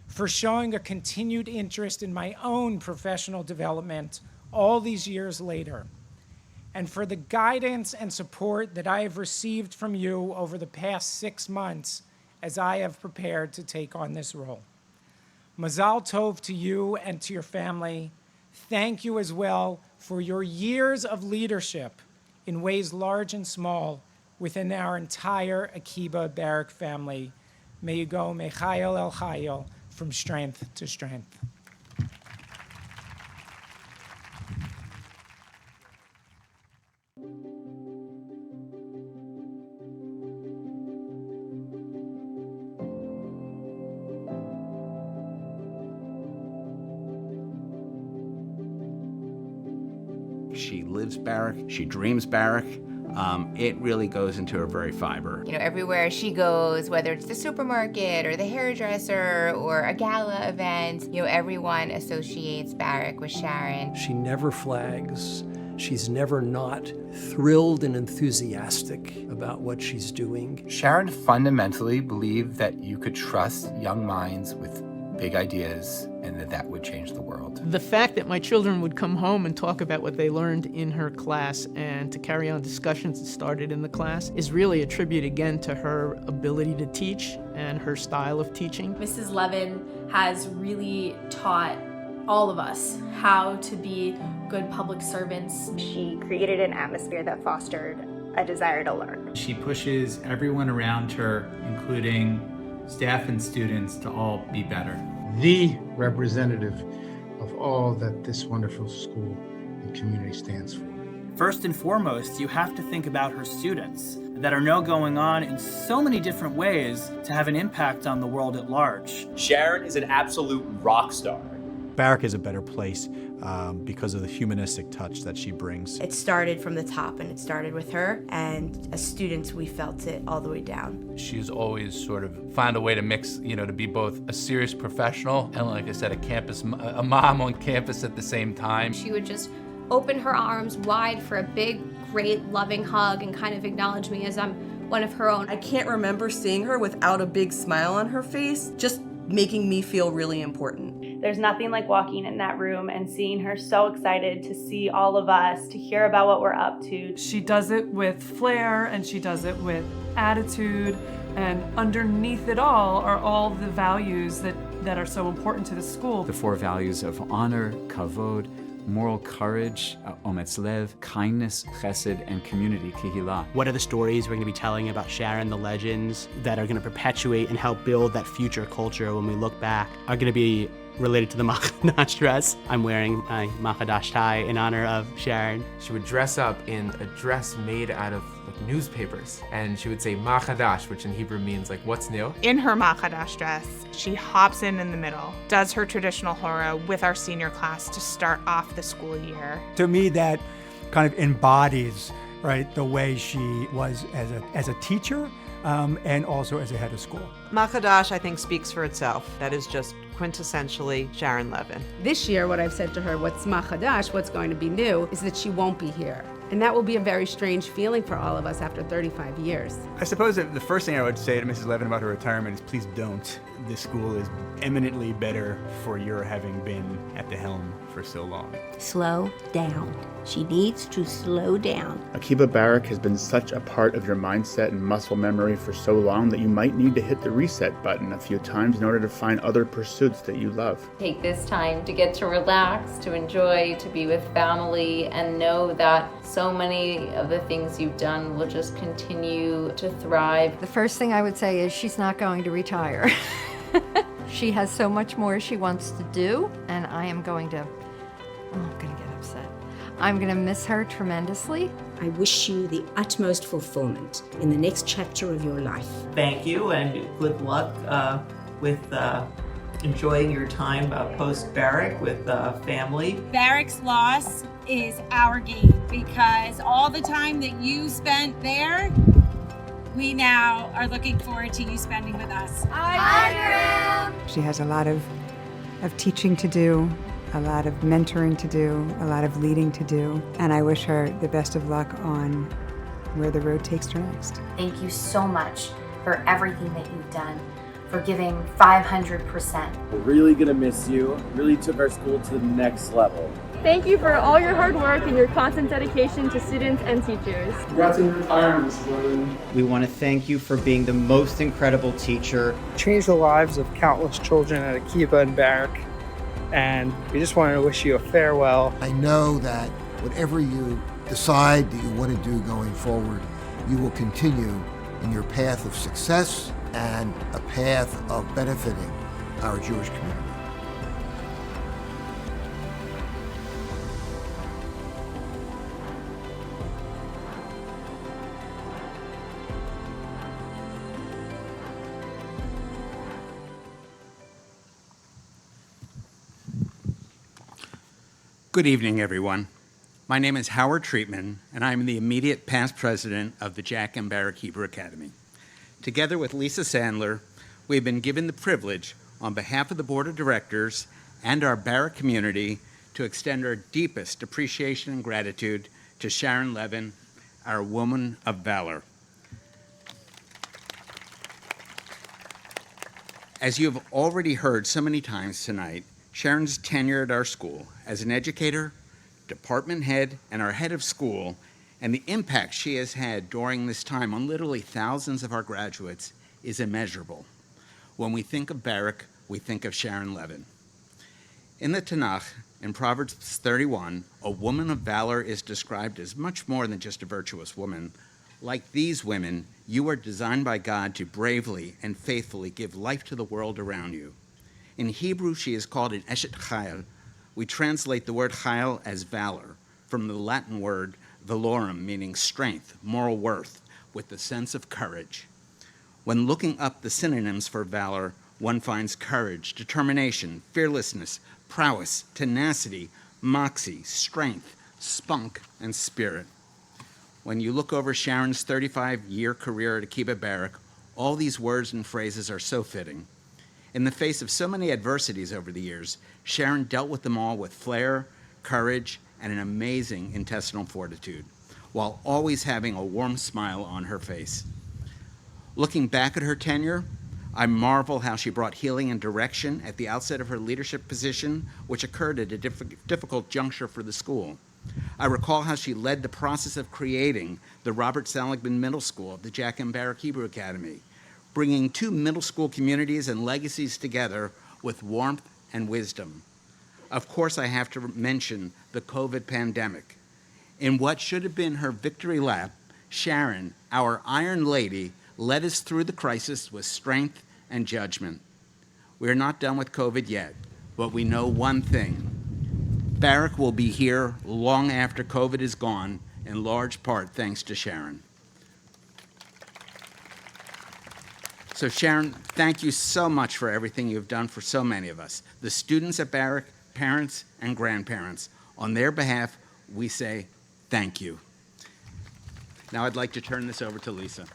for showing a continued interest in my own professional development all these years later, and for the guidance and support that I have received from you over the past 6 months as I have prepared to take on this role. Mazal Tov to you and to your family. Thank you as well for your years of leadership in ways large and small within our entire Akiba Barrack family. May you go Mechayel El Chayel, from strength to strength. She lives Barrack, she dreams Barrack. It really goes into her very fiber. You know, everywhere she goes, whether it's the supermarket or the hairdresser or a gala event, you know, everyone associates Barrack with Sharon. She never flags. She's never not thrilled and enthusiastic about what she's doing. Sharon fundamentally believed that you could trust young minds with big ideas and that would change the world. The fact that my children would come home and talk about what they learned in her class and to carry on discussions that started in the class is really a tribute again to her ability to teach and her style of teaching. Mrs. Levin has really taught all of us how to be good public servants. She created an atmosphere that fostered a desire to learn. She pushes everyone around her, including staff and students, to all be better. The representative of all that this wonderful school and community stands for. First and foremost, you have to think about her students that are now going on in so many different ways to have an impact on the world at large. Sharon is an absolute rock star. Barrack is a better place because of the humanistic touch that she brings. It started from the top, and it started with her, and as students we felt it all the way down. She's always sort of found a way to mix, to be both a serious professional and, like I said, a mom on campus at the same time. She would just open her arms wide for a big, great, loving hug and kind of acknowledge me as I'm one of her own. I can't remember seeing her without a big smile on her face, just making me feel really important. There's nothing like walking in that room and seeing her so excited to see all of us, to hear about what we're up to. She does it with flair and she does it with attitude, and underneath it all are all the values that are so important to the school. The 4 values of honor, kavod, moral courage, omets lev, kindness, chesed, and community, kihila. What are the stories we're going to be telling about Sharon, the legends that are going to perpetuate and help build that future culture when we look back, are going to be related to the Machadash dress. I'm wearing my Machadash tie in honor of Sharon. She would dress up in a dress made out of newspapers, and she would say Machadash, which in Hebrew means what's new. In her Machadash dress, she hops in the middle, does her traditional hora with our senior class to start off the school year. To me, that kind of embodies, right, the way she was as a teacher and also as a head of school. Machadash, I think, speaks for itself. That is just quintessentially Sharon Levin. This year, what I've said to her, what's Machadash, what's going to be new, is that she won't be here. And that will be a very strange feeling for all of us after 35 years. I suppose that the first thing I would say to Mrs. Levin about her retirement is please don't. This school is eminently better for your having been at the helm for so long. Slow down. She needs to slow down. Akiba Barrack has been such a part of your mindset and muscle memory for so long that you might need to hit the reset button a few times in order to find other pursuits that you love. Take this time to get to relax, to enjoy, to be with family, and know that so many of the things you've done will just continue to thrive. The first thing I would say is she's not going to retire. She has so much more she wants to do, and I'm going to get upset. I'm going to miss her tremendously. I wish you the utmost fulfillment in the next chapter of your life. Thank you, and good luck with enjoying your time post-Barrack with family. Barrack's loss is our gain, because all the time that you spent there, we now are looking forward to you spending with us. She has a lot of teaching to do, a lot of mentoring to do, a lot of leading to do, and I wish her the best of luck on where the road takes her next. Thank you so much for everything that you've done, for giving 500%. We're really gonna miss you. Really took our school to the next level. Thank you for all your hard work and your constant dedication to students and teachers. Congrats on your retirement, Mrs. Levin. We want to thank you for being the most incredible teacher. Changed the lives of countless children at Akiba and Barrack, and we just wanted to wish you a farewell. I know that whatever you decide that you want to do going forward, you will continue in your path of success and a path of benefiting our Jewish community. Good evening, everyone. My name is Howard Treatman, and I'm the immediate past president of the Jack and Barrack Hebrew Academy. Together with Lisa Sandler, we've been given the privilege, on behalf of the Board of Directors and our Barrack community, to extend our deepest appreciation and gratitude to Sharon Levin, our woman of valor. As you have already heard so many times tonight, Sharon's tenure at our school as an educator, department head, and our head of school, and the impact she has had during this time on literally thousands of our graduates is immeasurable. When we think of Barrack, we think of Sharon Levin. In the Tanakh, in Proverbs 31, a woman of valor is described as much more than just a virtuous woman. Like these women, you are designed by God to bravely and faithfully give life to the world around you. In Hebrew, she is called an Eshet Chayil. We translate the word Chayil as valor, from the Latin word valorum, meaning strength, moral worth, with the sense of courage. When looking up the synonyms for valor, one finds courage, determination, fearlessness, prowess, tenacity, moxie, strength, spunk, and spirit. When you look over Sharon's 35-year career at Akiba Barrack, all these words and phrases are so fitting. In the face of so many adversities over the years, Sharon dealt with them all with flair, courage, and an amazing intestinal fortitude, while always having a warm smile on her face. Looking back at her tenure, I marvel how she brought healing and direction at the outset of her leadership position, which occurred at a difficult juncture for the school. I recall how she led the process of creating the Robert Seligman Middle School of the Jack and Barrack Hebrew Academy, bringing two middle school communities and legacies together with warmth and wisdom. Of course, I have to mention the COVID pandemic. In what should have been her victory lap, Sharon, our Iron Lady, led us through the crisis with strength and judgment. We are not done with COVID yet. but we know one thing. Barrack will be here long after COVID is gone, in large part thanks to Sharon. So Sharon, thank you so much for everything you've done for so many of us. The students at Barrack, parents and grandparents, on their behalf, we say thank you. Now I'd like to turn this over to Lisa.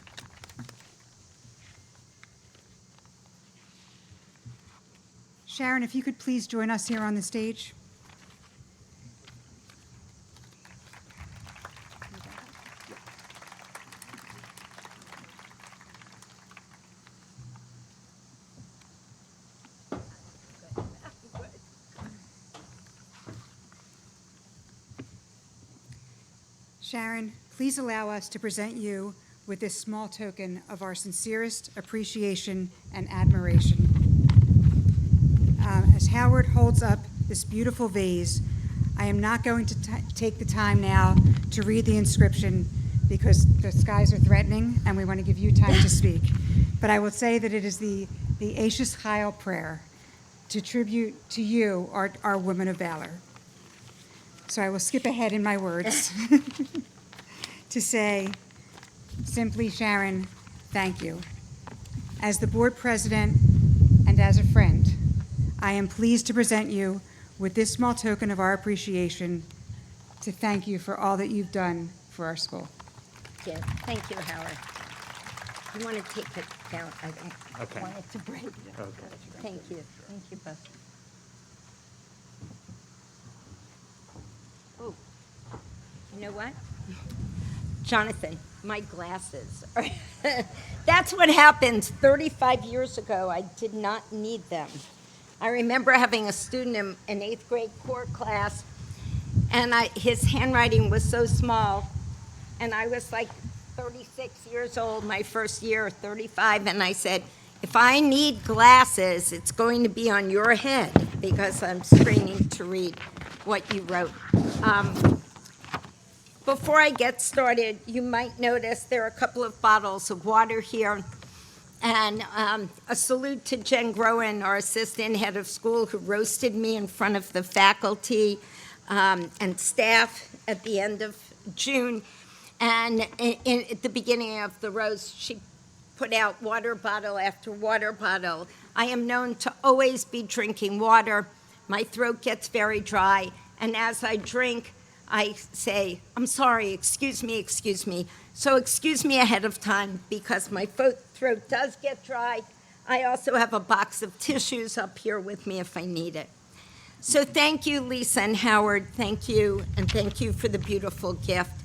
Sharon, if you could please join us here on the stage. Sharon, please allow us to present you with this small token of our sincerest appreciation and admiration. As Howard holds up this beautiful vase, I am not going to take the time now to read the inscription because the skies are threatening and we want to give you time to speak. But I will say that it is the Ashes Chayil prayer to tribute to you, our women of valor. So I will skip ahead in my words to say, simply, Sharon, thank you. As the board president and as a friend, I am pleased to present you with this small token of our appreciation to thank you for all that you've done for our school. Yes, thank you, Howard. You want to take it down? I don't want it to break. Okay. Thank you. Thank you both. Oh, you know what? Jonathan, my glasses. That's what happened 35 years ago. I did not need them. I remember having a student in an 8th grade core class, and his handwriting was so small, and I was like 36 years old my first year, 35, and I said, if I need glasses, it's going to be on your head because I'm straining to read what you wrote. Before I get started, you might notice there are a couple of bottles of water here. And a salute to Jen Groen, our assistant head of school, who roasted me in front of the faculty and staff at the end of June. And at the beginning of the roast, she put out water bottle after water bottle. I am known to always be drinking water. My throat gets very dry. And as I drink, I say, I'm sorry, excuse me, excuse me. So excuse me ahead of time because my throat does get dry. I also have a box of tissues up here with me if I need it. So thank you, Lisa and Howard. Thank you, and thank you for the beautiful gift.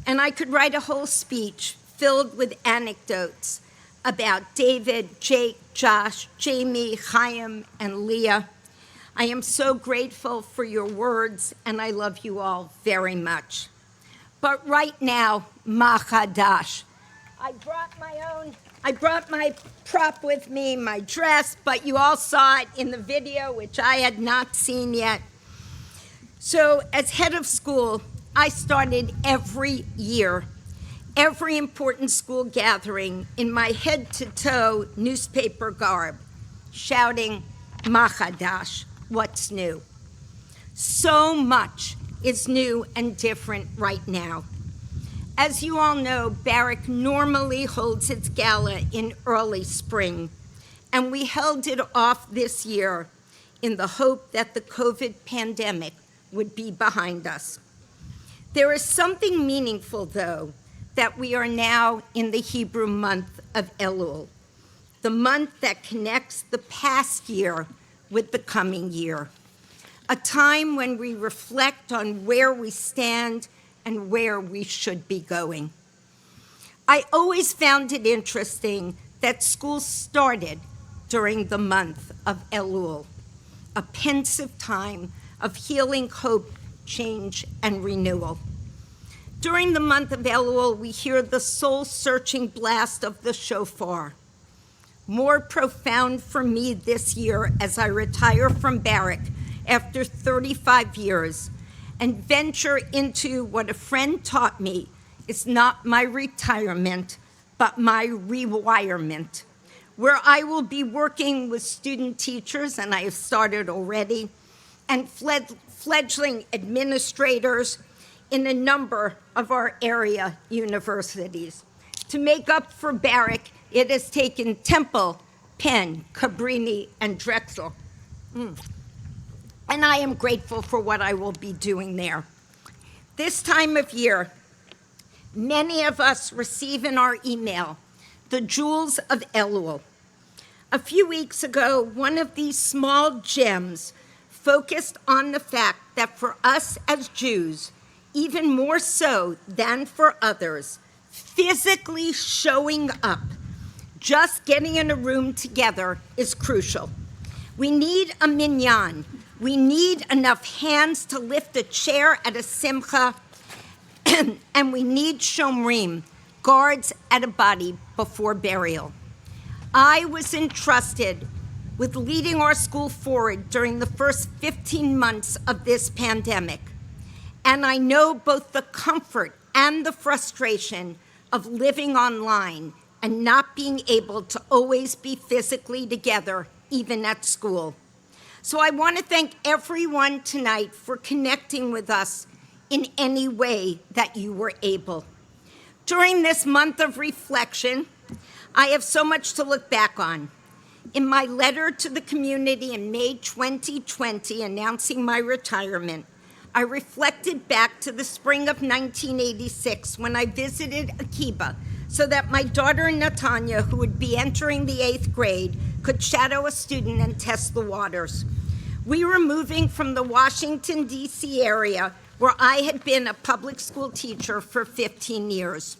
And I could write a whole speech filled with anecdotes about David, Jake, Josh, Jamie, Chaim, and Leah. I am so grateful for your words, and I love you all very much. But right now, Machadash. I brought my prop with me, my dress, but you all saw it in the video, which I had not seen yet. So as head of school, I started every year, every important school gathering in my head-to-toe newspaper garb, shouting, Machadash, what's new? So much is new and different right now. As you all know, Barrack normally holds its gala in early spring, and we held it off this year in the hope that the COVID pandemic would be behind us. There is something meaningful, though, that we are now in the Hebrew month of Elul, the month that connects the past year with the coming year, a time when we reflect on where we stand and where we should be going. I always found it interesting that school started during the month of Elul, a pensive time of healing, hope, change, and renewal. During the month of Elul, we hear the soul-searching blast of the shofar. More profound for me this year as I retire from Barrack after 35 years and venture into what a friend taught me is not my retirement, but my rewirement, where I will be working with student teachers, and I have started already, and fledgling administrators in a number of our area universities. To make up for Barrack, it has taken Temple, Penn, Cabrini, and Drexel. And I am grateful for what I will be doing there. This time of year, many of us receive in our email the Jewels of Elul. A few weeks ago, one of these small gems focused on the fact that for us as Jews, even more so than for others, physically showing up, just getting in a room together is crucial. We need a minyan. We need enough hands to lift a chair at a simcha, and we need shomrim, guards at a body before burial. I was entrusted with leading our school forward during the first 15 months of this pandemic, and I know both the comfort and the frustration of living online and not being able to always be physically together, even at school. So I want to thank everyone tonight for connecting with us in any way that you were able. During this month of reflection, I have so much to look back on. In my letter to the community in May 2020 announcing my retirement, I reflected back to the spring of 1986 when I visited Akiba so that my daughter Natanya, who would be entering the 8th grade, could shadow a student and test the waters. We were moving from the Washington, D.C. area where I had been a public school teacher for 15 years.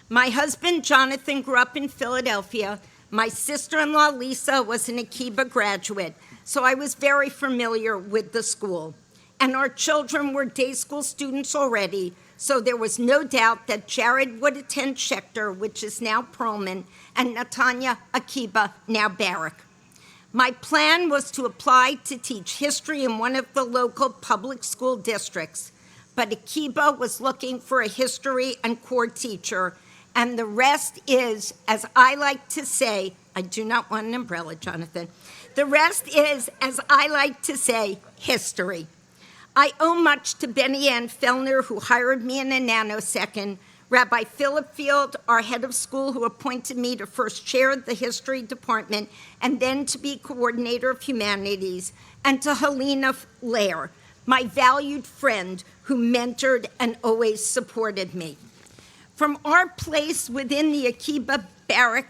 My husband, Jonathan, grew up in Philadelphia. My sister-in-law, Lisa, was an Akiba graduate, so I was very familiar with the school. And our children were day school students already, so there was no doubt that Jared would attend Schechter, which is now Perlman, and Natanya, Akiba, now Barrack. My plan was to apply to teach history in one of the local public school districts, but Akiba was looking for a history and core teacher, and the rest is, as I like to say, I do not want an umbrella, Jonathan. The rest is, as I like to say, history. I owe much to Benny Ann Fellner, who hired me in a nanosecond, Rabbi Philip Field, our head of school, who appointed me to first chair the history department and then to be coordinator of humanities, and to Helena Lair, my valued friend who mentored and always supported me. From our place within Akiba Barrack,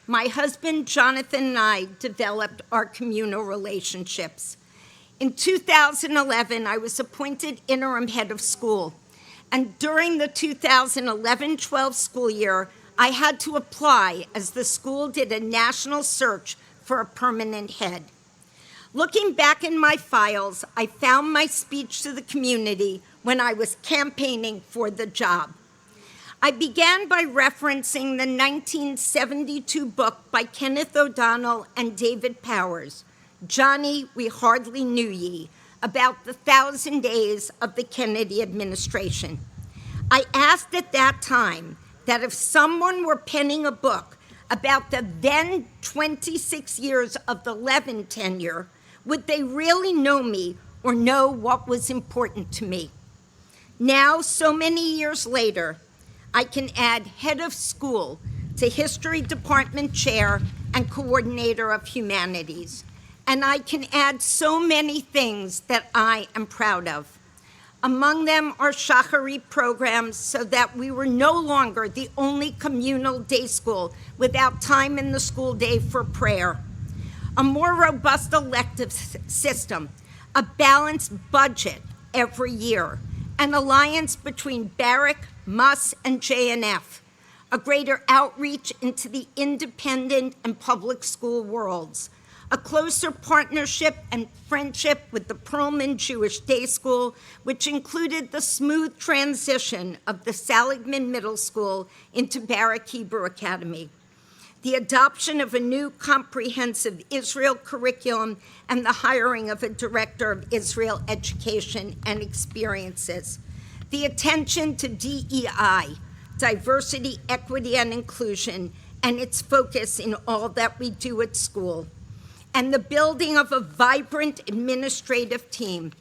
my husband Jonathan and I developed our communal relationships. In 2011, I was appointed interim head of school. And during the 2011-12 school year, I had to apply as the school did a national search for a permanent head. Looking back in my files, I found my speech to the community when I was campaigning for the job. I began by referencing the 1972 book by Kenneth O'Donnell and David Powers, Johnny, We Hardly Knew Ye, about the 1,000 days of the Kennedy administration. I asked at that time that if someone were penning a book about the then 26 years of the Levin tenure, would they really know me or know what was important to me? Now, so many years later, I can add head of school to history department chair and coordinator of humanities. And I can add so many things that I am proud of. Among them are Shachari programs so that we were no longer the only communal day school without time in the school day for prayer. A more robust elective system, a balanced budget every year, an alliance between Barrack, MUS, and JNF, a greater outreach into the independent and public school worlds, a closer partnership and friendship with the Perlman Jewish Day School, which included the smooth transition of the Seligman Middle School into Barrack Hebrew Academy, the adoption of a new comprehensive Israel curriculum, and the hiring of a director of Israel education and experiences, the attention to DEI, diversity, equity, and inclusion, and its focus in all that we do at school, and the building of a vibrant administrative team,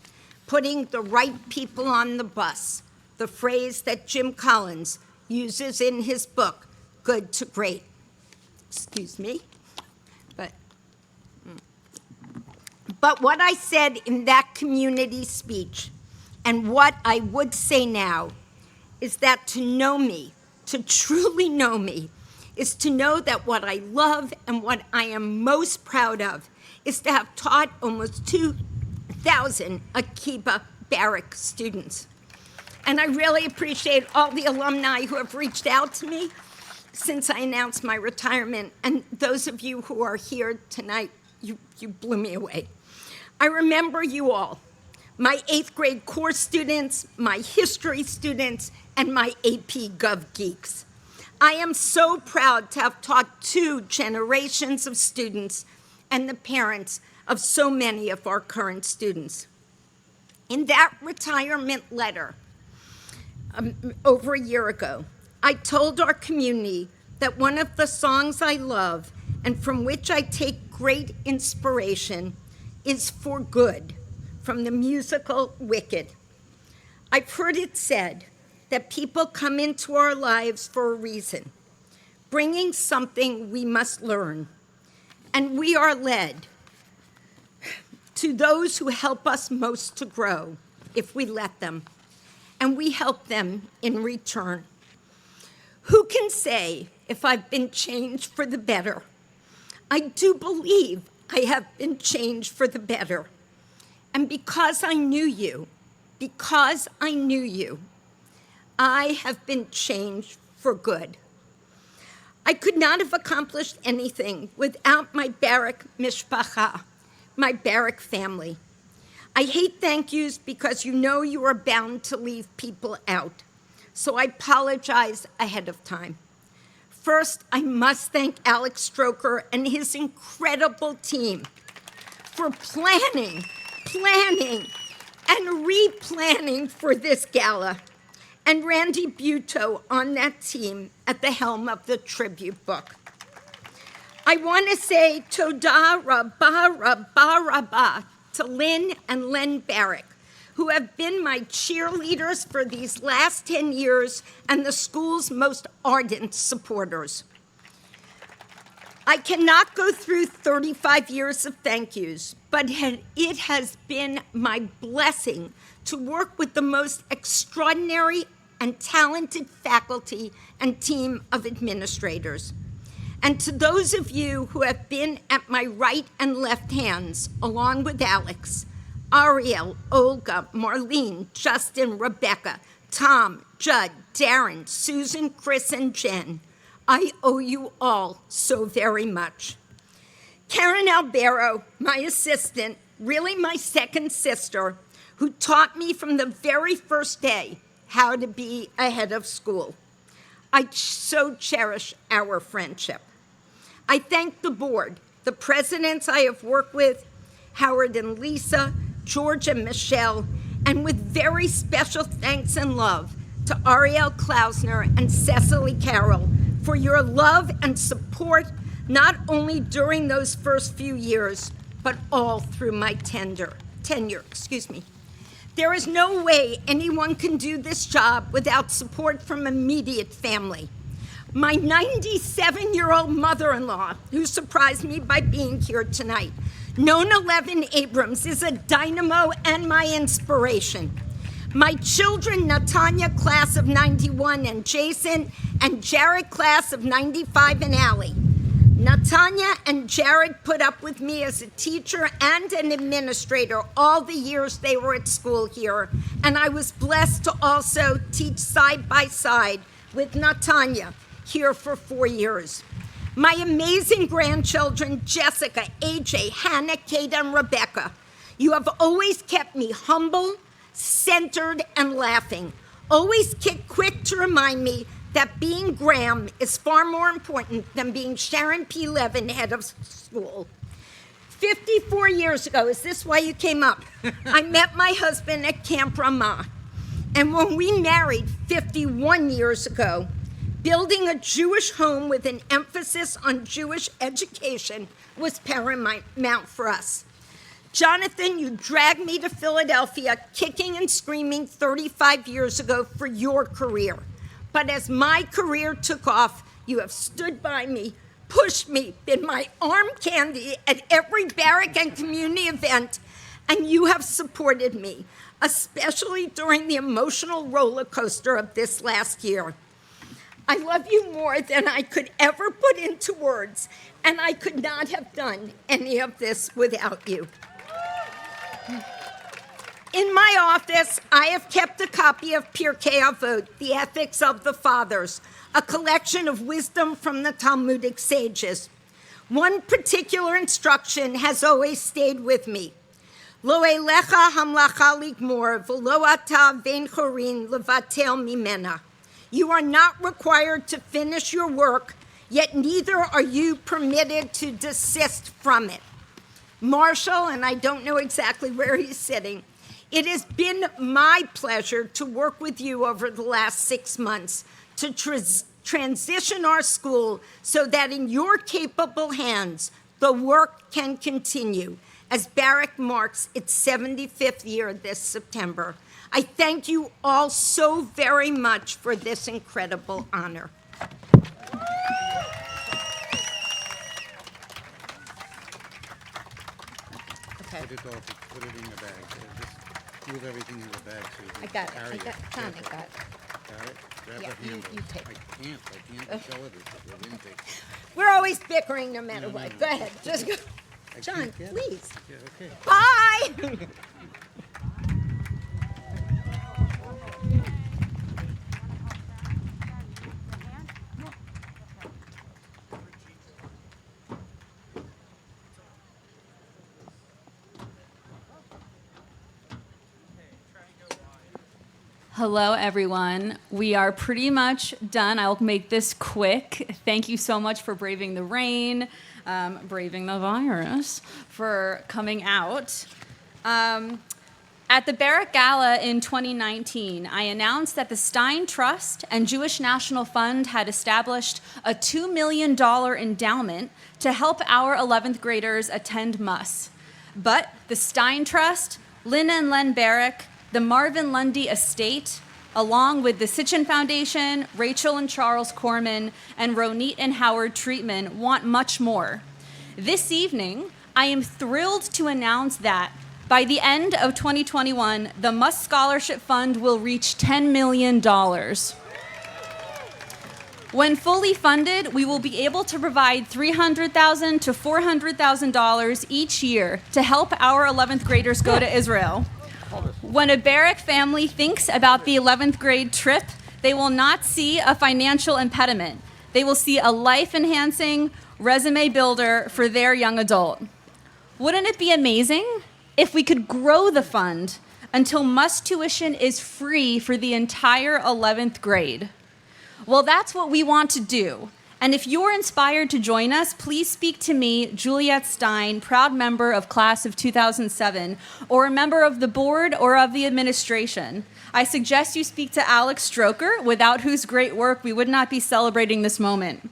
putting the right people on the bus, the phrase that Jim Collins uses in his book, Good to Great. Excuse me, but what I said in that community speech and what I would say now is that to know me, to truly know me, is to know that what I love and what I am most proud of is to have taught almost 2,000 Akiba Barrack students. And I really appreciate all the alumni who have reached out to me since I announced my retirement, and those of you who are here tonight, you blew me away. I remember you all, my 8th grade course students, my history students, and my AP Gov geeks. I am so proud to have taught 2 generations of students and the parents of so many of our current students. In that retirement letter, over a year ago, I told our community that one of the songs I love and from which I take great inspiration is For Good, from the musical Wicked. I've heard it said that people come into our lives for a reason, bringing something we must learn, and we are led to those who help us most to grow if we let them, and we help them in return. Who can say if I've been changed for the better? I do believe I have been changed for the better. And because I knew you, I have been changed for good. I could not have accomplished anything without my Barrack mishpacha, my Barrack family. I hate thank yous because you know you are bound to leave people out. So I apologize ahead of time. First, I must thank Alex Stroker and his incredible team for planning, and replanning for this gala, and Randy Buteau on that team at the helm of the tribute book. I want to say Toda Rabba to Lynn and Len Barrack, who have been my cheerleaders for these last 10 years and the school's most ardent supporters. I cannot go through 35 years of thank yous, but it has been my blessing to work with the most extraordinary and talented faculty and team of administrators. And to those of you who have been at my right and left hands, along with Alex, Ariel, Olga, Marlene, Justin, Rebecca, Tom, Judd, Darren, Susan, Chris, and Jen, I owe you all so very much. Karen Albero, my assistant, really my second sister, who taught me from the very first day how to be ahead of school. I so cherish our friendship. I thank the board, the presidents I have worked with, Howard and Lisa, George and Michelle, and with very special thanks and love to Ariel Klausner and Cecily Carroll for your love and support, not only during those first few years, but all through my tenure. There is no way anyone can do this job without support from immediate family. My 97-year-old mother-in-law, who surprised me by being here tonight, Nona Levin Abrams, is a dynamo and my inspiration. My children, Natanya, class of 91, and Jason, and Jared, class of 95, and Allie. Natanya and Jared put up with me as a teacher and an administrator all the years they were at school here, and I was blessed to also teach side by side with Natanya here for 4 years. My amazing grandchildren, Jessica, AJ, Hannah, Kate, and Rebecca, you have always kept me humble, centered, and laughing. Always quick to remind me that being Graham is far more important than being Sharon P. Levin, head of school. 54 years ago, is this why you came up? I met my husband at Camp Ramah. And when we married 51 years ago, Building a Jewish home with an emphasis on Jewish education was paramount for us. Jonathan, you dragged me to Philadelphia kicking and screaming 35 years ago for your career. But as my career took off, you have stood by me, pushed me, been my arm candy at every Barrack and community event, and you have supported me, especially during the emotional roller coaster of this last year. I love you more than I could ever put into words, and I could not have done any of this without you. In my office, I have kept a copy of Pirkei Avot, the Ethics of the Fathers, a collection of wisdom from the Talmudic sages. One particular instruction has always stayed with me. Lo elecha hamlacha ligmor, v'lo ata vein chorin levatel mimena. You are not required to finish your work, yet neither are you permitted to desist from it. Marshall, and I don't know exactly where he's sitting, it has been my pleasure to work with you over the last 6 months to transition our school so that in your capable hands, the work can continue as Barrack marks its 75th year this September. I thank you all so very much for this incredible honor. Okay. Put it in the bag. Just move everything in the bag so you can I got it. carry I got it. Tom, I got it. Got it? Grab Yeah, the handle. you take I can't show it with intake. We're always bickering no matter No, what. no. Go ahead. Just go. I John, can't get it. please. Yeah, okay. Bye. Hello, everyone. We are pretty much done. I'll make this quick. Thank you so much for braving the rain, braving the virus, for coming out. At the Barrack Gala in 2019, I announced that the Stein Trust and Jewish National Fund had established a $2 million endowment to help our 11th graders attend MUS. But the Stein Trust, Lynn and Len Barrack, the Marvin Lundy Estate, along with the Sitchin Foundation, Rachel and Charles Corman, and Ronit and Howard Treatman want much more. This evening, I am thrilled to announce that by the end of 2021, the MUS Scholarship Fund will reach $10 million. When fully funded, we will be able to provide $300,000 to $400,000 each year to help our 11th graders go to Israel. When a Barrack family thinks about the 11th grade trip, they will not see a financial impediment. They will see a life-enhancing resume builder for their young adult. Wouldn't it be amazing if we could grow the fund until MUS tuition is free for the entire 11th grade? Well, that's what we want to do. And if you're inspired to join us, please speak to me, Juliet Stein, proud member of class of 2007, or a member of the board or of the administration. I suggest you speak to Alex Stroker, without whose great work we would not be celebrating this moment.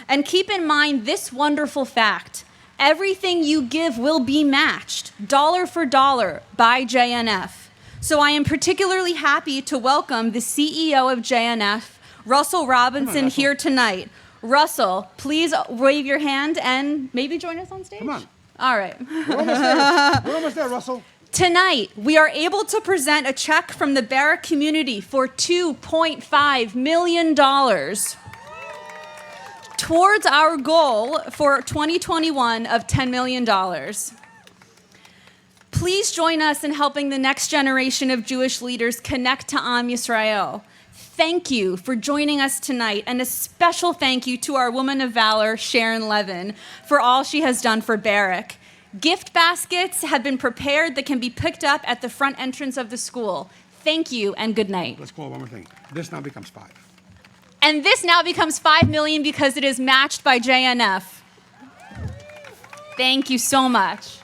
And keep in mind this wonderful fact: everything you give will be matched, dollar for dollar, by JNF. So I am particularly happy to welcome the CEO of JNF, Russell Robinson, here tonight. Russell, please wave your hand and maybe join us on stage. Come on. All right. We're almost there. We're almost there, Russell. Tonight, we are able to present a check from the Barrack community for $2.5 million towards our goal for 2021 of $10 million. Please join us in helping the next generation of Jewish leaders connect to Am Yisrael. Thank you for joining us tonight, and a special thank you to our woman of valor, Sharon Levin, for all she has done for Barrack. Gift baskets have been prepared that can be picked up at the front entrance of the school. Thank you and good night. Let's call it one more thing. This now becomes 5. And this now becomes $5 million because it is matched by JNF. Thank you so much.